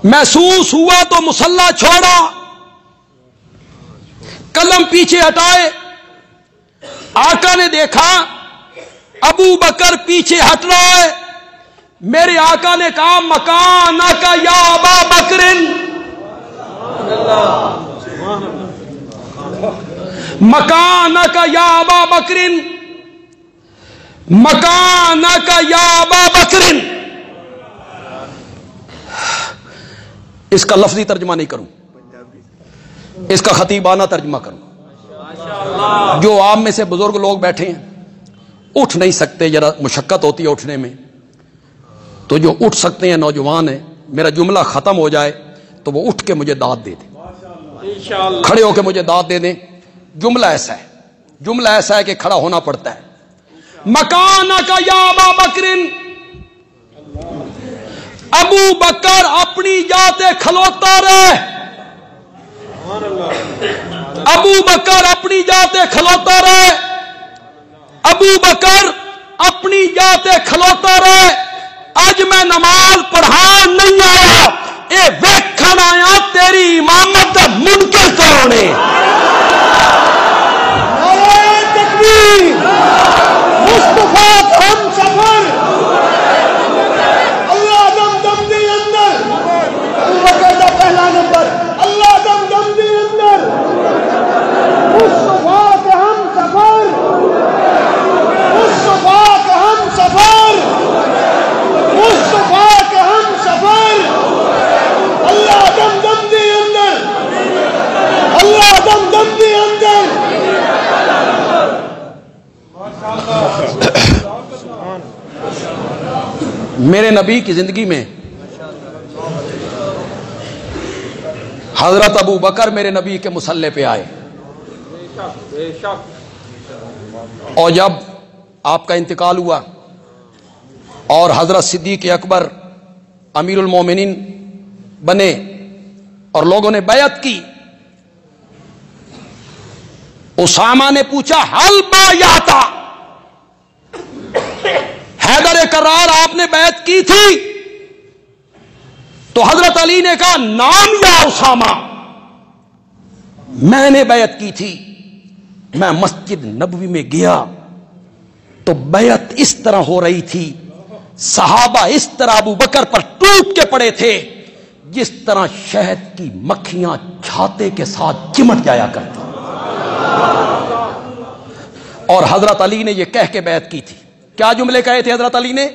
محسوس ہوا تو مصلی چھوڑا، قلم پیچھے ہٹائے، آقا نے دیکھا ابو بکر پیچھے ہٹ رہا ہے، میرے آقا نے کہا مکانک یا ابا بکر، مکانک یا ابا بکر، مکانک یا ابا بکر۔ اس کا لفظی ترجمہ نہیں کروں، اس کا خطیبانہ ترجمہ کروں۔ جو عام میں سے بزرگ لوگ بیٹھے ہیں اٹھ نہیں سکتے، ذرا مشقت ہوتی ہے اٹھنے میں، تو جو اٹھ سکتے ہیں نوجوان ہیں، میرا جملہ ختم ہو جائے تو وہ اٹھ کے مجھے داد دے دیں، کھڑے ہو کے مجھے داد دے دیں۔ جملہ ایسا ہے، جملہ ایسا ہے کہ کھڑا ہونا پڑتا ہے۔ مکانک یا ابا بکر، ابو بکر اپنی جاتے کھلوتا رہے، ابو بکر اپنی جاتے کھلوتا رہے، ابو بکر اپنی جاتے کھلوتا رہے۔ آج میں نماز پڑھان نہیں آیا، اے ویکھن آیا تیری امامت منکر کرونے۔ نعرہ تکبیر، مصطفیٰ کا ہم سفر، اللہ دم دم دے اندر، ابو بکر دا پہلا نمبر، اللہ دم دم دے اندر، مصطفیٰ کا ہم سفر، مصطفیٰ کا ہم سفر، مصطفیٰ کا ہم سفر، اللہ دم دم دے اندر، اللہ دم دم دے اندر۔ میرے نبی کی زندگی میں حضرت ابو بکر میرے نبی کے مصلی پہ آئے، اور جب آپ کا انتقال ہوا اور حضرت صدیق اکبر امیر المومنین بنے اور لوگوں نے بیعت کی، اسامہ نے پوچھا حل بایعتا، حیدر کرار آپ نے بیعت کی تھی؟ تو حضرت علی نے کہا نام یا اسامہ، میں نے بیعت کی تھی. میں مسجد نبوی میں گیا تو بیعت اس طرح ہو رہی تھی, صحابہ اس طرح ابو بکر پر ٹوٹ کے پڑے تھے جس طرح شہد کی مکھیاں چھاتے کے ساتھ چمٹ جایا کرتی. اور حضرت علی نے یہ کہہ کے بیعت کی تھی. کیا جملے کہے تھے حضرت علی نے؟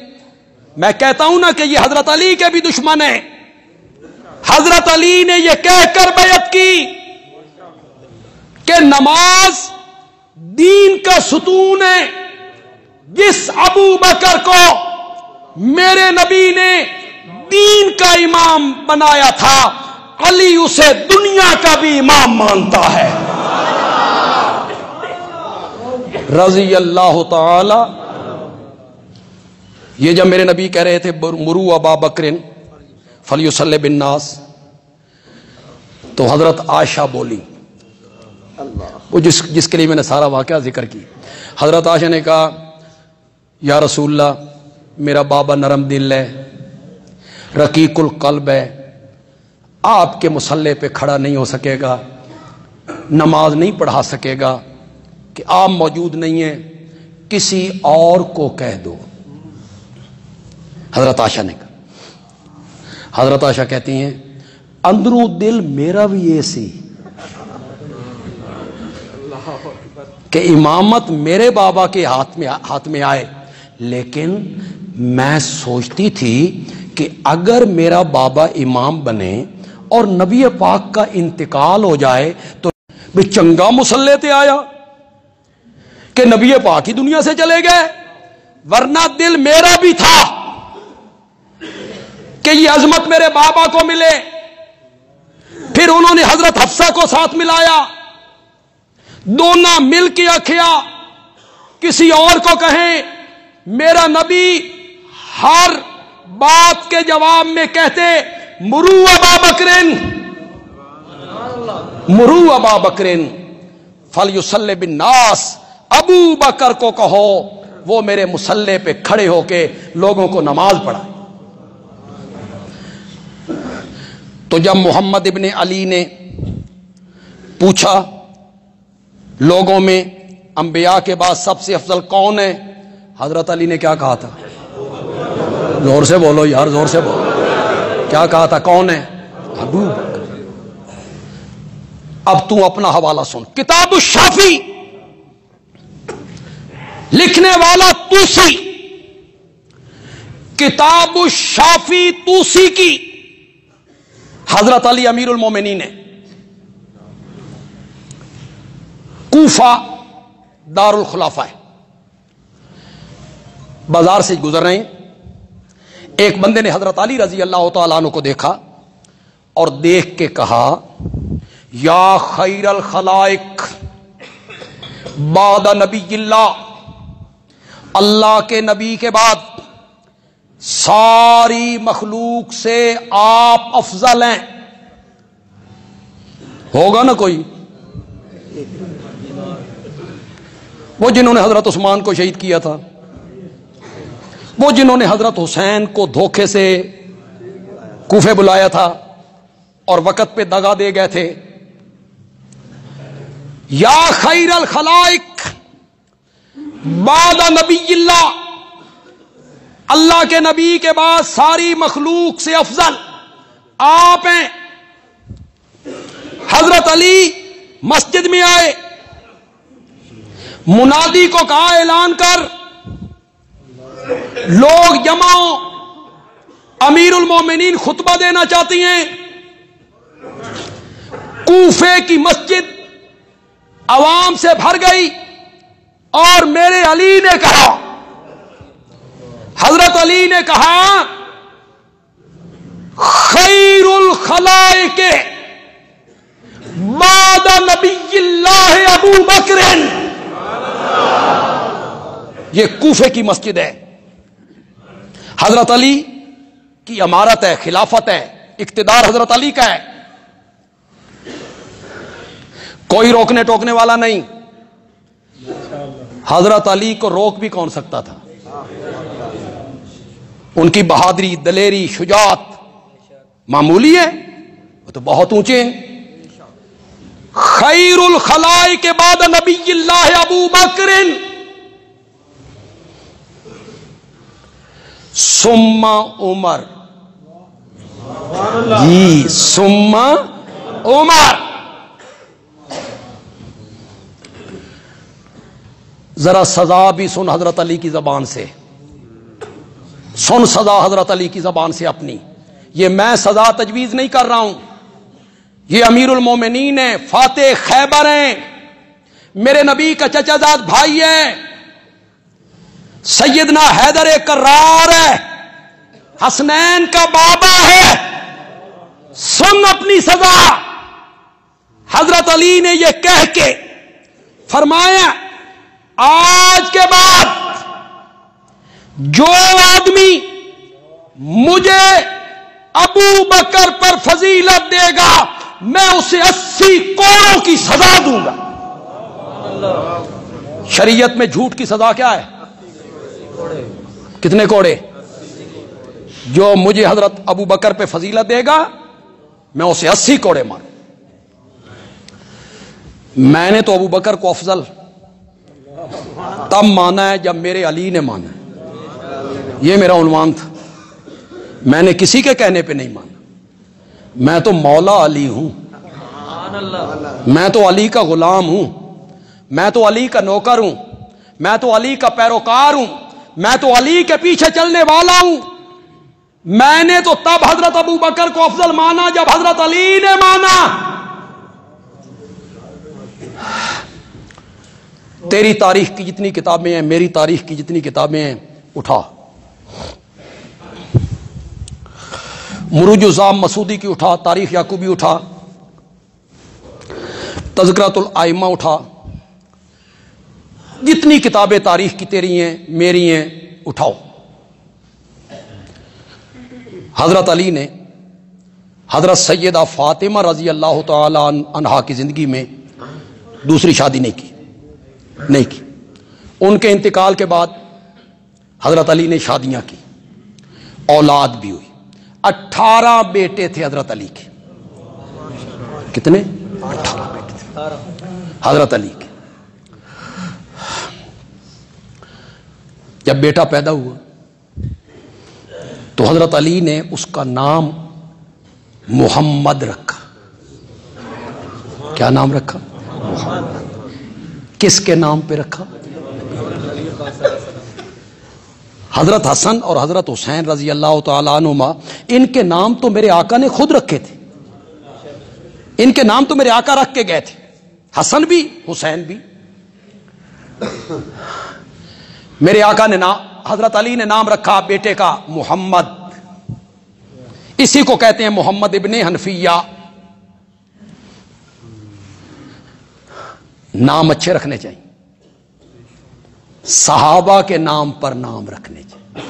میں کہتا ہوں نا کہ یہ حضرت علی کے بھی دشمن ہیں. حضرت علی نے یہ کہہ کر بیعت کی کہ نماز دین کا ستون ہے. جس ابو بکر کو میرے نبی نے دین کا امام بنایا تھا, علی اسے دنیا کا بھی امام مانتا ہے. رضی اللہ تعالی. یہ جب میرے نبی کہہ رہے تھے مرو ابا بکر فلیصلی بالناس, تو حضرت عائشہ بولی, وہ جس کے لیے میں نے سارا واقعہ ذکر کی. حضرت عائشہ نے کہا یا رسول اللہ, میرا بابا نرم دل ہے, رقیق القلب ہے, آپ کے مصلے پہ کھڑا نہیں ہو سکے گا, نماز نہیں پڑھا سکے گا, کہ آپ موجود نہیں ہیں, کسی اور کو کہہ دو. حضرت عائشہ نے کہا. حضرت عائشہ کہتی ہیں اندرو دل میرا بھی یہ سی کہ امامت میرے بابا کے ہاتھ میں آئے, لیکن میں سوچتی تھی کہ اگر میرا بابا امام بنے اور نبی پاک کا انتقال ہو جائے تو بھی چنگا مسلے تے آیا کہ نبی پاک ہی دنیا سے چلے گئے. ورنہ دل میرا بھی تھا کہ یہ عظمت میرے بابا کو ملے. پھر انہوں نے حضرت حفصہ کو ساتھ ملایا, دونوں مل کے کیا کسی اور کو کہیں. میرا نبی ہر بات کے جواب میں کہتے مرو ابا بکرن, مرو ابا بکرن فلیصلی بالناس, ابو بکر کو کہو وہ میرے مصلے پہ کھڑے ہو کے لوگوں کو نماز پڑھائے. تو جب محمد ابن علی نے پوچھا لوگوں میں انبیاء کے بعد سب سے افضل کون ہے, حضرت علی نے کیا کہا تھا؟ زور سے بولو یار, زور سے بولو. کیا کہا تھا؟ کون ہے؟ ابو بکر. اب تو اپنا حوالہ سن. کتاب الشافی لکھنے والا توسی, کتاب الشافی توسی کی, حضرت علی امیر المومنین ہے, کوفہ دار الخلافہ ہے. بازار سے گزر رہے ہیں, ایک بندے نے حضرت علی رضی اللہ تعالیٰ عنہ کو دیکھا اور دیکھ کے کہا یا خیر الخلائق بعد نبی اللہ, اللہ کے نبی کے بعد ساری مخلوق سے آپ افضل ہیں. ہوگا نا کوئی وہ جنہوں نے حضرت عثمان کو شہید کیا تھا, وہ جنہوں نے حضرت حسین کو دھوکے سے کوفے بلایا تھا اور وقت پہ دغا دے گئے تھے. یا خیر الخلائق بعد نبی اللہ, اللہ کے نبی کے بعد ساری مخلوق سے افضل آپ ہیں. حضرت علی مسجد میں آئے, منادی کو کہا اعلان کر, لوگ جمع ہو, امیر المومنین خطبہ دینا چاہتی ہیں. کوفے کی مسجد عوام سے بھر گئی اور میرے علی نے کہا, حضرت علی نے کہا خیر الخلائق بعد نبی اللہ ابو بکر. یہ کوفے کی مسجد ہے, حضرت علی کی امارت ہے, خلافت ہے, اقتدار حضرت علی کا ہے, کوئی روکنے ٹوکنے والا نہیں. حضرت علی کو روک بھی کون سکتا تھا؟ ان کی بہادری, دلیری, شجاعت معمولی ہے؟ وہ تو بہت اونچے ہیں. خیر الخلائق کے بعد نبی اللہ ابو بکر ثم عمر. جی ثم عمر. ذرا سزا بھی سن حضرت علی کی زبان سے، سن سزا حضرت علی کی زبان سے اپنی. یہ میں سزا تجویز نہیں کر رہا ہوں، یہ امیر المومنین ہیں، فاتح خیبر ہیں، میرے نبی کا چچا زاد بھائی ہے، سیدنا حیدر کرار ہے، حسنین کا بابا ہے. سن اپنی سزا. حضرت علی نے یہ کہہ کے فرمایا آج کے بعد جو آدمی مجھے ابو بکر پر فضیلت دے گا میں اسے 80 کوڑوں کی سزا دوں گا. شریعت میں جھوٹ کی سزا کیا ہے؟ کتنے کوڑے؟ جو مجھے حضرت ابو بکر پہ فضیلت دے گا میں اسے 80 کوڑے ماروں. میں نے تو ابو بکر کو افضل تب مانا ہے جب میرے علی نے مانا ہے. یہ میرا عنوان تھا. میں نے کسی کے کہنے پہ نہیں مانا. میں تو مولا علی ہوں، میں تو علی کا غلام ہوں، میں تو علی کا نوکر ہوں، میں تو علی کا پیروکار ہوں، میں تو علی کے پیچھے چلنے والا ہوں. میں نے تو تب حضرت ابو بکر کو افضل مانا جب حضرت علی نے مانا. تیری تاریخ کی جتنی کتابیں ہیں، میری تاریخ کی جتنی کتابیں ہیں اٹھا. مروج الزام مسعودی کی اٹھا، تاریخ یعقوبی اٹھا، تذکرۃ الائمہ اٹھا، جتنی کتابیں تاریخ کی تیری ہیں میری ہیں اٹھاؤ. حضرت علی نے حضرت سیدہ فاطمہ رضی اللہ تعالی عنہا کی زندگی میں دوسری شادی نہیں کی. ان کے انتقال کے بعد حضرت علی نے شادیاں کی، اولاد بھی ہوئی. 18 بیٹے تھے حضرت علی کے. کتنے؟ 18 بیٹے تھے حضرت علی کے. جب بیٹا پیدا ہوا تو حضرت علی نے اس کا نام محمد رکھا. کیا نام رکھا؟ محمد. کس کے نام پہ رکھا؟ حضرت حسن اور حضرت حسین رضی اللہ تعالی عنہما، ان کے نام تو میرے آقا نے خود رکھے تھے. ان کے نام تو میرے آقا رکھ کے گئے تھے، حسن بھی حسین بھی. میرے آقا نے حضرت علی نے نام رکھا بیٹے کا محمد. اسی کو کہتے ہیں محمد ابن حنفیہ. نام اچھے رکھنے چاہیے، صحابہ کے نام پر نام رکھنے چاہیے.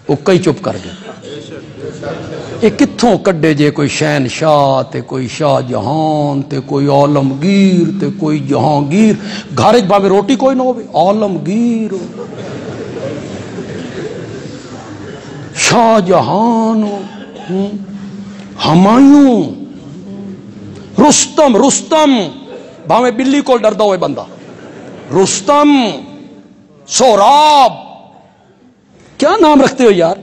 وہ کئی چپ کر گئے. یہ کتھوں کڈے جے؟ کوئی شہنشاہ تے کوئی شاہ جہان تے کوئی عالمگیر تے کوئی جہانگیر. گھر بھاوے روٹی کوئی نہ ہوئے عالمگیر شاہ جہان ہمایوں رستم بھاوے بلی کو ڈردا ہوئے بندہ. رستم سوراب. کیا نام رکھتے ہو یار؟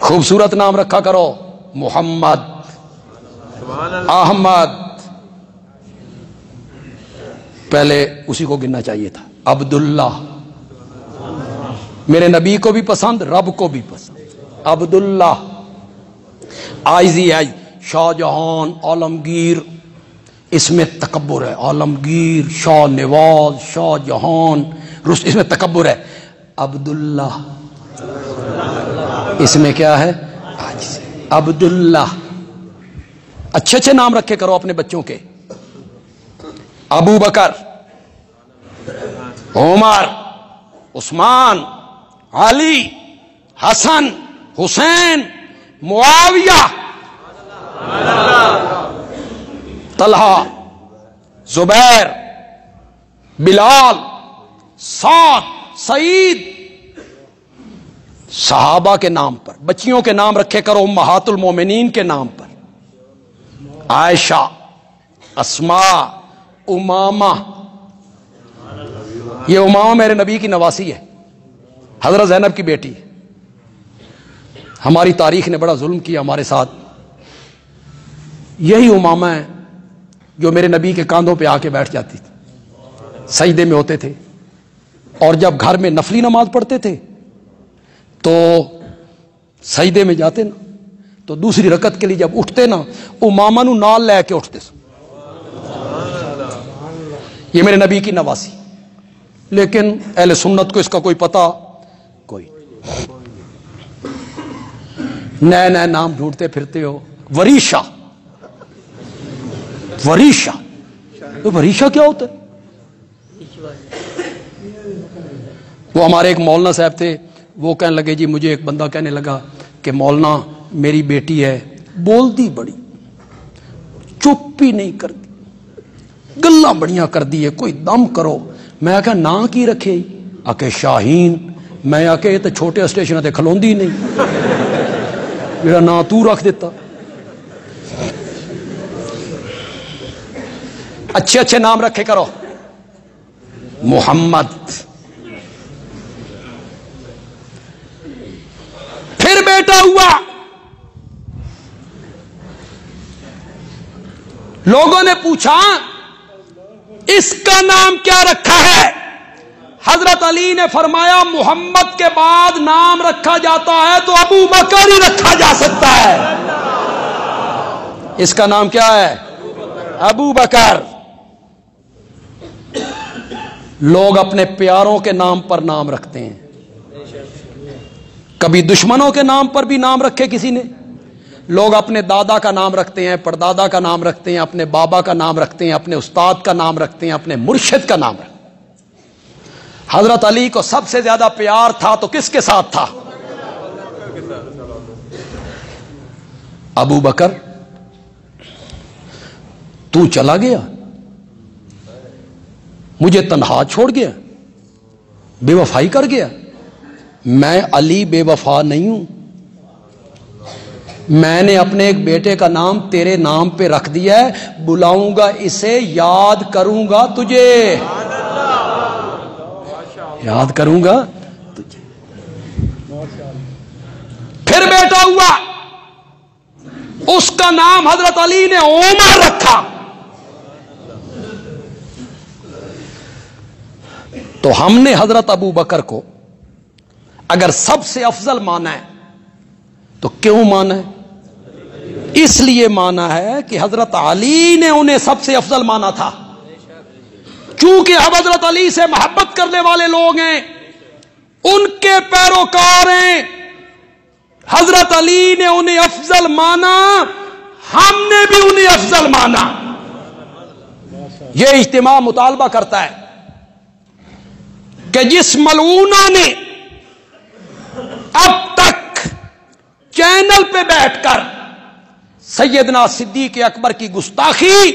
خوبصورت نام رکھا کرو. محمد، احمد. پہلے اسی کو گننا چاہیے تھا. عبداللہ میرے نبی کو بھی پسند، رب کو بھی پسند. عبداللہ آئزی آئی. شاہ جہان عالمگیر اس میں تکبر ہے. عالمگیر، شاہ نواز، شاہ جہان اس میں تکبر ہے. عبداللہ اس میں کیا ہے؟ عبداللہ. اچھے اچھے نام رکھے کرو اپنے بچوں کے. ابو بکر، عمر، عثمان، علی، حسن، حسین، معاویہ، طلحہ، زبیر، بلال، سعد، سعید. صحابہ کے نام پر. بچیوں کے نام رکھے کرو امہات المومنین کے نام پر. عائشہ، اسما امامہ. یہ امامہ میرے نبی کی نواسی ہے, حضرت زینب کی بیٹی ہے. ہماری تاریخ نے بڑا ظلم کیا ہمارے ساتھ. یہی امامہ ہے جو میرے نبی کے کاندھوں پہ آ کے بیٹھ جاتی تھی, سجدے میں ہوتے تھے, اور جب گھر میں نفلی نماز پڑھتے تھے تو سجدے میں جاتے نا, تو دوسری رکعت کے لیے جب اٹھتے نا, امامہ نو نال لے کے اٹھتے. یہ میرے نبی کی نواسی. لیکن اہل سنت کو اس کا کوئی پتہ کوئی. نئے نئے نام ڈھونڈتے پھرتے ہو. وریشہ, وریشہ, وریشہ کیا ہوتا ہے؟ وہ ہمارے ایک مولانا صاحب تھے, وہ کہنے لگے جی, مجھے ایک بندہ کہنے لگا کہ مولانا میری بیٹی ہے, بولتی بڑی, چپ ہی نہیں کرتی, گلاں بڑیاں کر دی ہے, کوئی دم کرو. میں کہا نا کی رکھے؟ آکے شاہین. میں آکے یہ تو چھوٹے اسٹیشن تے کھلوندی نہیں, میرا نا تو رکھ دیتا. اچھے اچھے نام رکھے کرو. محمد. پھر بیٹا ہوا, لوگوں نے پوچھا اس کا نام کیا رکھا ہے؟ حضرت علی نے فرمایا محمد کے بعد نام رکھا جاتا ہے تو ابو بکر ہی رکھا جا سکتا ہے. اس کا نام کیا ہے؟ ابو بکر. لوگ اپنے پیاروں کے نام پر نام رکھتے ہیں. کبھی دشمنوں کے نام پر بھی نام رکھے کسی نے. لوگ اپنے دادا کا نام رکھتے ہیں, پردادا کا نام رکھتے ہیں, اپنے بابا کا نام رکھتے ہیں, اپنے استاد کا نام رکھتے ہیں, اپنے مرشد کا نام رکھتے ہیں. حضرت علی کو سب سے زیادہ پیار تھا تو کس کے ساتھ تھا؟ ابو بکر. تو چلا گیا, مجھے تنہا چھوڑ گیا, بے وفائی کر گیا. میں علی بے وفا نہیں ہوں. میں نے اپنے ایک بیٹے کا نام تیرے نام پہ رکھ دیا ہے, بلاؤں گا اسے, یاد کروں گا تجھے, یاد کروں گا تجھے. پھر بیٹا ہوا, اس کا نام حضرت علی نے عمر رکھا. تو ہم نے حضرت ابو بکر کو اگر سب سے افضل مانا ہے تو کیوں مانا ہے؟ اس لیے مانا ہے کہ حضرت علی نے انہیں سب سے افضل مانا تھا. چونکہ اب حضرت علی سے محبت کرنے والے لوگ ہیں, ان کے پیروکار ہیں, حضرت علی نے انہیں افضل مانا, ہم نے بھی انہیں افضل مانا. یہ اجتماع مطالبہ کرتا ہے کہ جس ملعونہ نے اب تک چینل پہ بیٹھ کر سیدنا صدیق اکبر کی گستاخی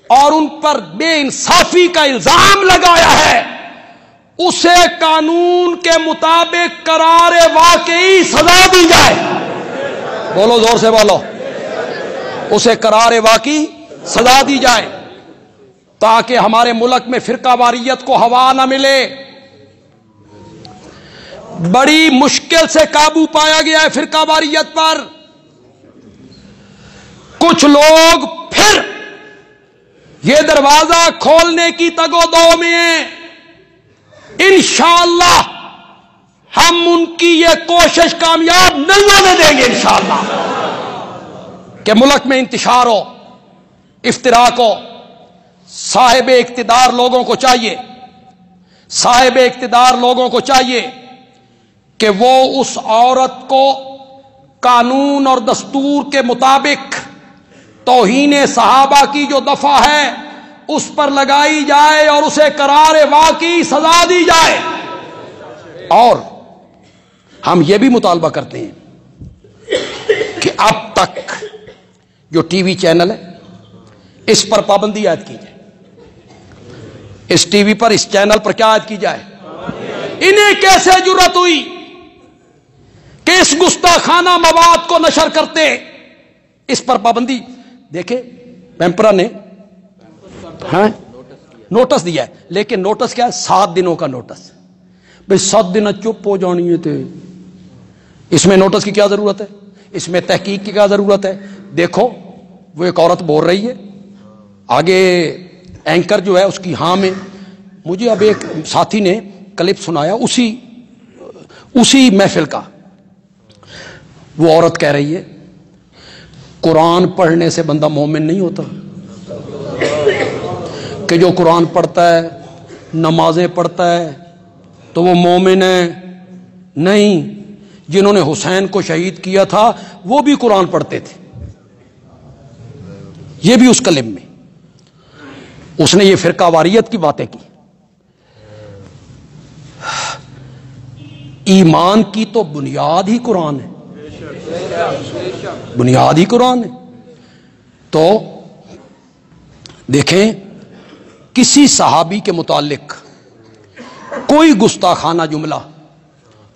اور ان پر بے انصافی کا الزام لگایا ہے, اسے قانون کے مطابق قرار واقعی سزا دی جائے. بولو زور سے بولو. اسے قرار واقعی سزا دی جائے تاکہ ہمارے ملک میں فرقہ واریت کو ہوا نہ ملے. بڑی مشکل سے قابو پایا گیا ہے فرقہ واریت پر. کچھ لوگ پھر یہ دروازہ کھولنے کی تگ و دو میں ہیں. انشاءاللہ ہم ان کی یہ کوشش کامیاب نہیں ہونے دیں گے انشاءاللہ کہ ملک میں انتشار ہو, افتراق ہو. صاحب اقتدار لوگوں کو چاہیے, صاحب اقتدار لوگوں کو چاہیے کہ وہ اس عورت کو قانون اور دستور کے مطابق توہین صحابہ کی جو دفعہ ہے اس پر لگائی جائے اور اسے قرار واقعی سزا دی جائے. اور ہم یہ بھی مطالبہ کرتے ہیں کہ اب تک جو ٹی وی چینل ہے اس پر پابندی عائد کی جائے. اس ٹی وی پر, اس چینل پر کیا عائد کی جائے؟ انہیں کیسے جرأت ہوئی کہ اس گستاخانہ مواد کو نشر کرتے؟ اس پر پابندی. دیکھیں پیمپرا نے ہیں نوٹس دیا ہے، لیکن نوٹس کیا ہے؟ 7 دنوں کا نوٹس۔ بھئی 7 دن چپ ہو جانی ہے تھے، اس میں نوٹس کی کیا ضرورت ہے؟ اس میں تحقیق کی کیا ضرورت ہے؟ دیکھو وہ ایک عورت بول رہی ہے، آگے اینکر جو ہے اس کی ہاں میں، مجھے اب ایک ساتھی نے کلپ سنایا اسی محفل کا، وہ عورت کہہ رہی ہے قرآن پڑھنے سے بندہ مومن نہیں ہوتا، کہ جو قرآن پڑھتا ہے نمازیں پڑھتا ہے تو وہ مومن ہے؟ نہیں، جنہوں نے حسین کو شہید کیا تھا وہ بھی قرآن پڑھتے تھے۔ یہ بھی اس کلم میں اس نے یہ فرقہ واریت کی باتیں کی۔ ایمان کی تو بنیاد ہی قرآن ہے، بنیاد ہی قرآن ہے۔ تو دیکھیں کسی صحابی کے متعلق کوئی گستاخانہ جملہ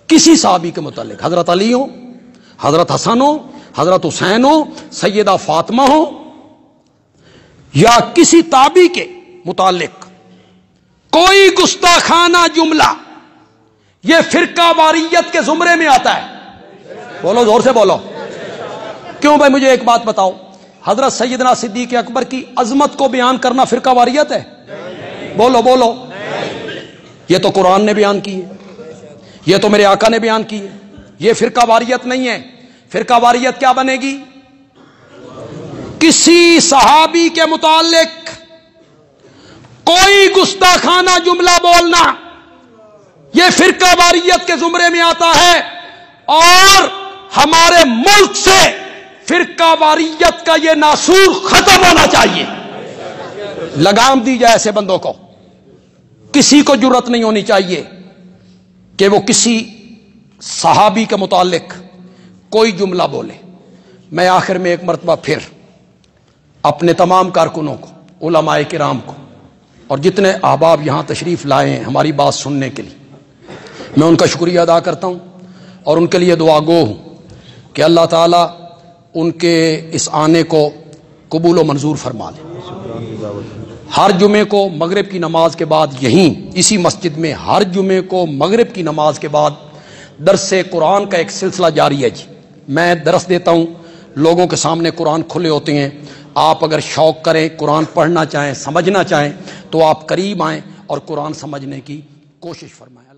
کسی صحابی کے متعلق، حضرت علی ہو، حضرت حسن ہو، حضرت حسین ہو، سیدہ فاطمہ ہو، یا کسی تابعی کے متعلق کوئی گستاخانہ جملہ، یہ فرقہ واریت کے زمرے میں آتا ہے۔ بولو زور سے بولو۔ کیوں بھائی؟ مجھے ایک بات بتاؤ، حضرت سیدنا صدیق اکبر کی عظمت کو بیان کرنا فرقہ واریت ہے؟ بولو بولو۔ یہ تو قرآن نے بیان کی ہے، یہ تو میرے آقا نے بیان کی ہے، یہ فرقہ واریت نہیں ہے۔ فرقہ واریت کیا بنے گی؟ کسی صحابی کے متعلق کوئی گستاخانہ جملہ بولنا، یہ فرقہ واریت کے زمرے میں آتا ہے، اور ہمارے ملک سے فرقہ واریت کا یہ ناسور ختم ہونا چاہیے۔ لگام دی جائے ایسے بندوں کو، کسی کو جرأت نہیں ہونی چاہیے کہ وہ کسی صحابی کے متعلق کوئی جملہ بولے۔ میں آخر میں ایک مرتبہ پھر اپنے تمام کارکنوں کو، علماء کرام کو، اور جتنے احباب یہاں تشریف لائے ہیں ہماری بات سننے کے لیے، میں ان کا شکریہ ادا کرتا ہوں اور ان کے لیے دعا گو ہوں کہ اللہ تعالیٰ ان کے اس آنے کو قبول و منظور فرما لے۔ ہر جمعے کو مغرب کی نماز کے بعد یہیں اسی مسجد میں ہر جمعے کو مغرب کی نماز کے بعد درس قرآن کا ایک سلسلہ جاری ہے جی۔ میں درس دیتا ہوں، لوگوں کے سامنے قرآن کھلے ہوتے ہیں، آپ اگر شوق کریں، قرآن پڑھنا چاہیں، سمجھنا چاہیں تو آپ قریب آئیں اور قرآن سمجھنے کی کوشش فرمائیں۔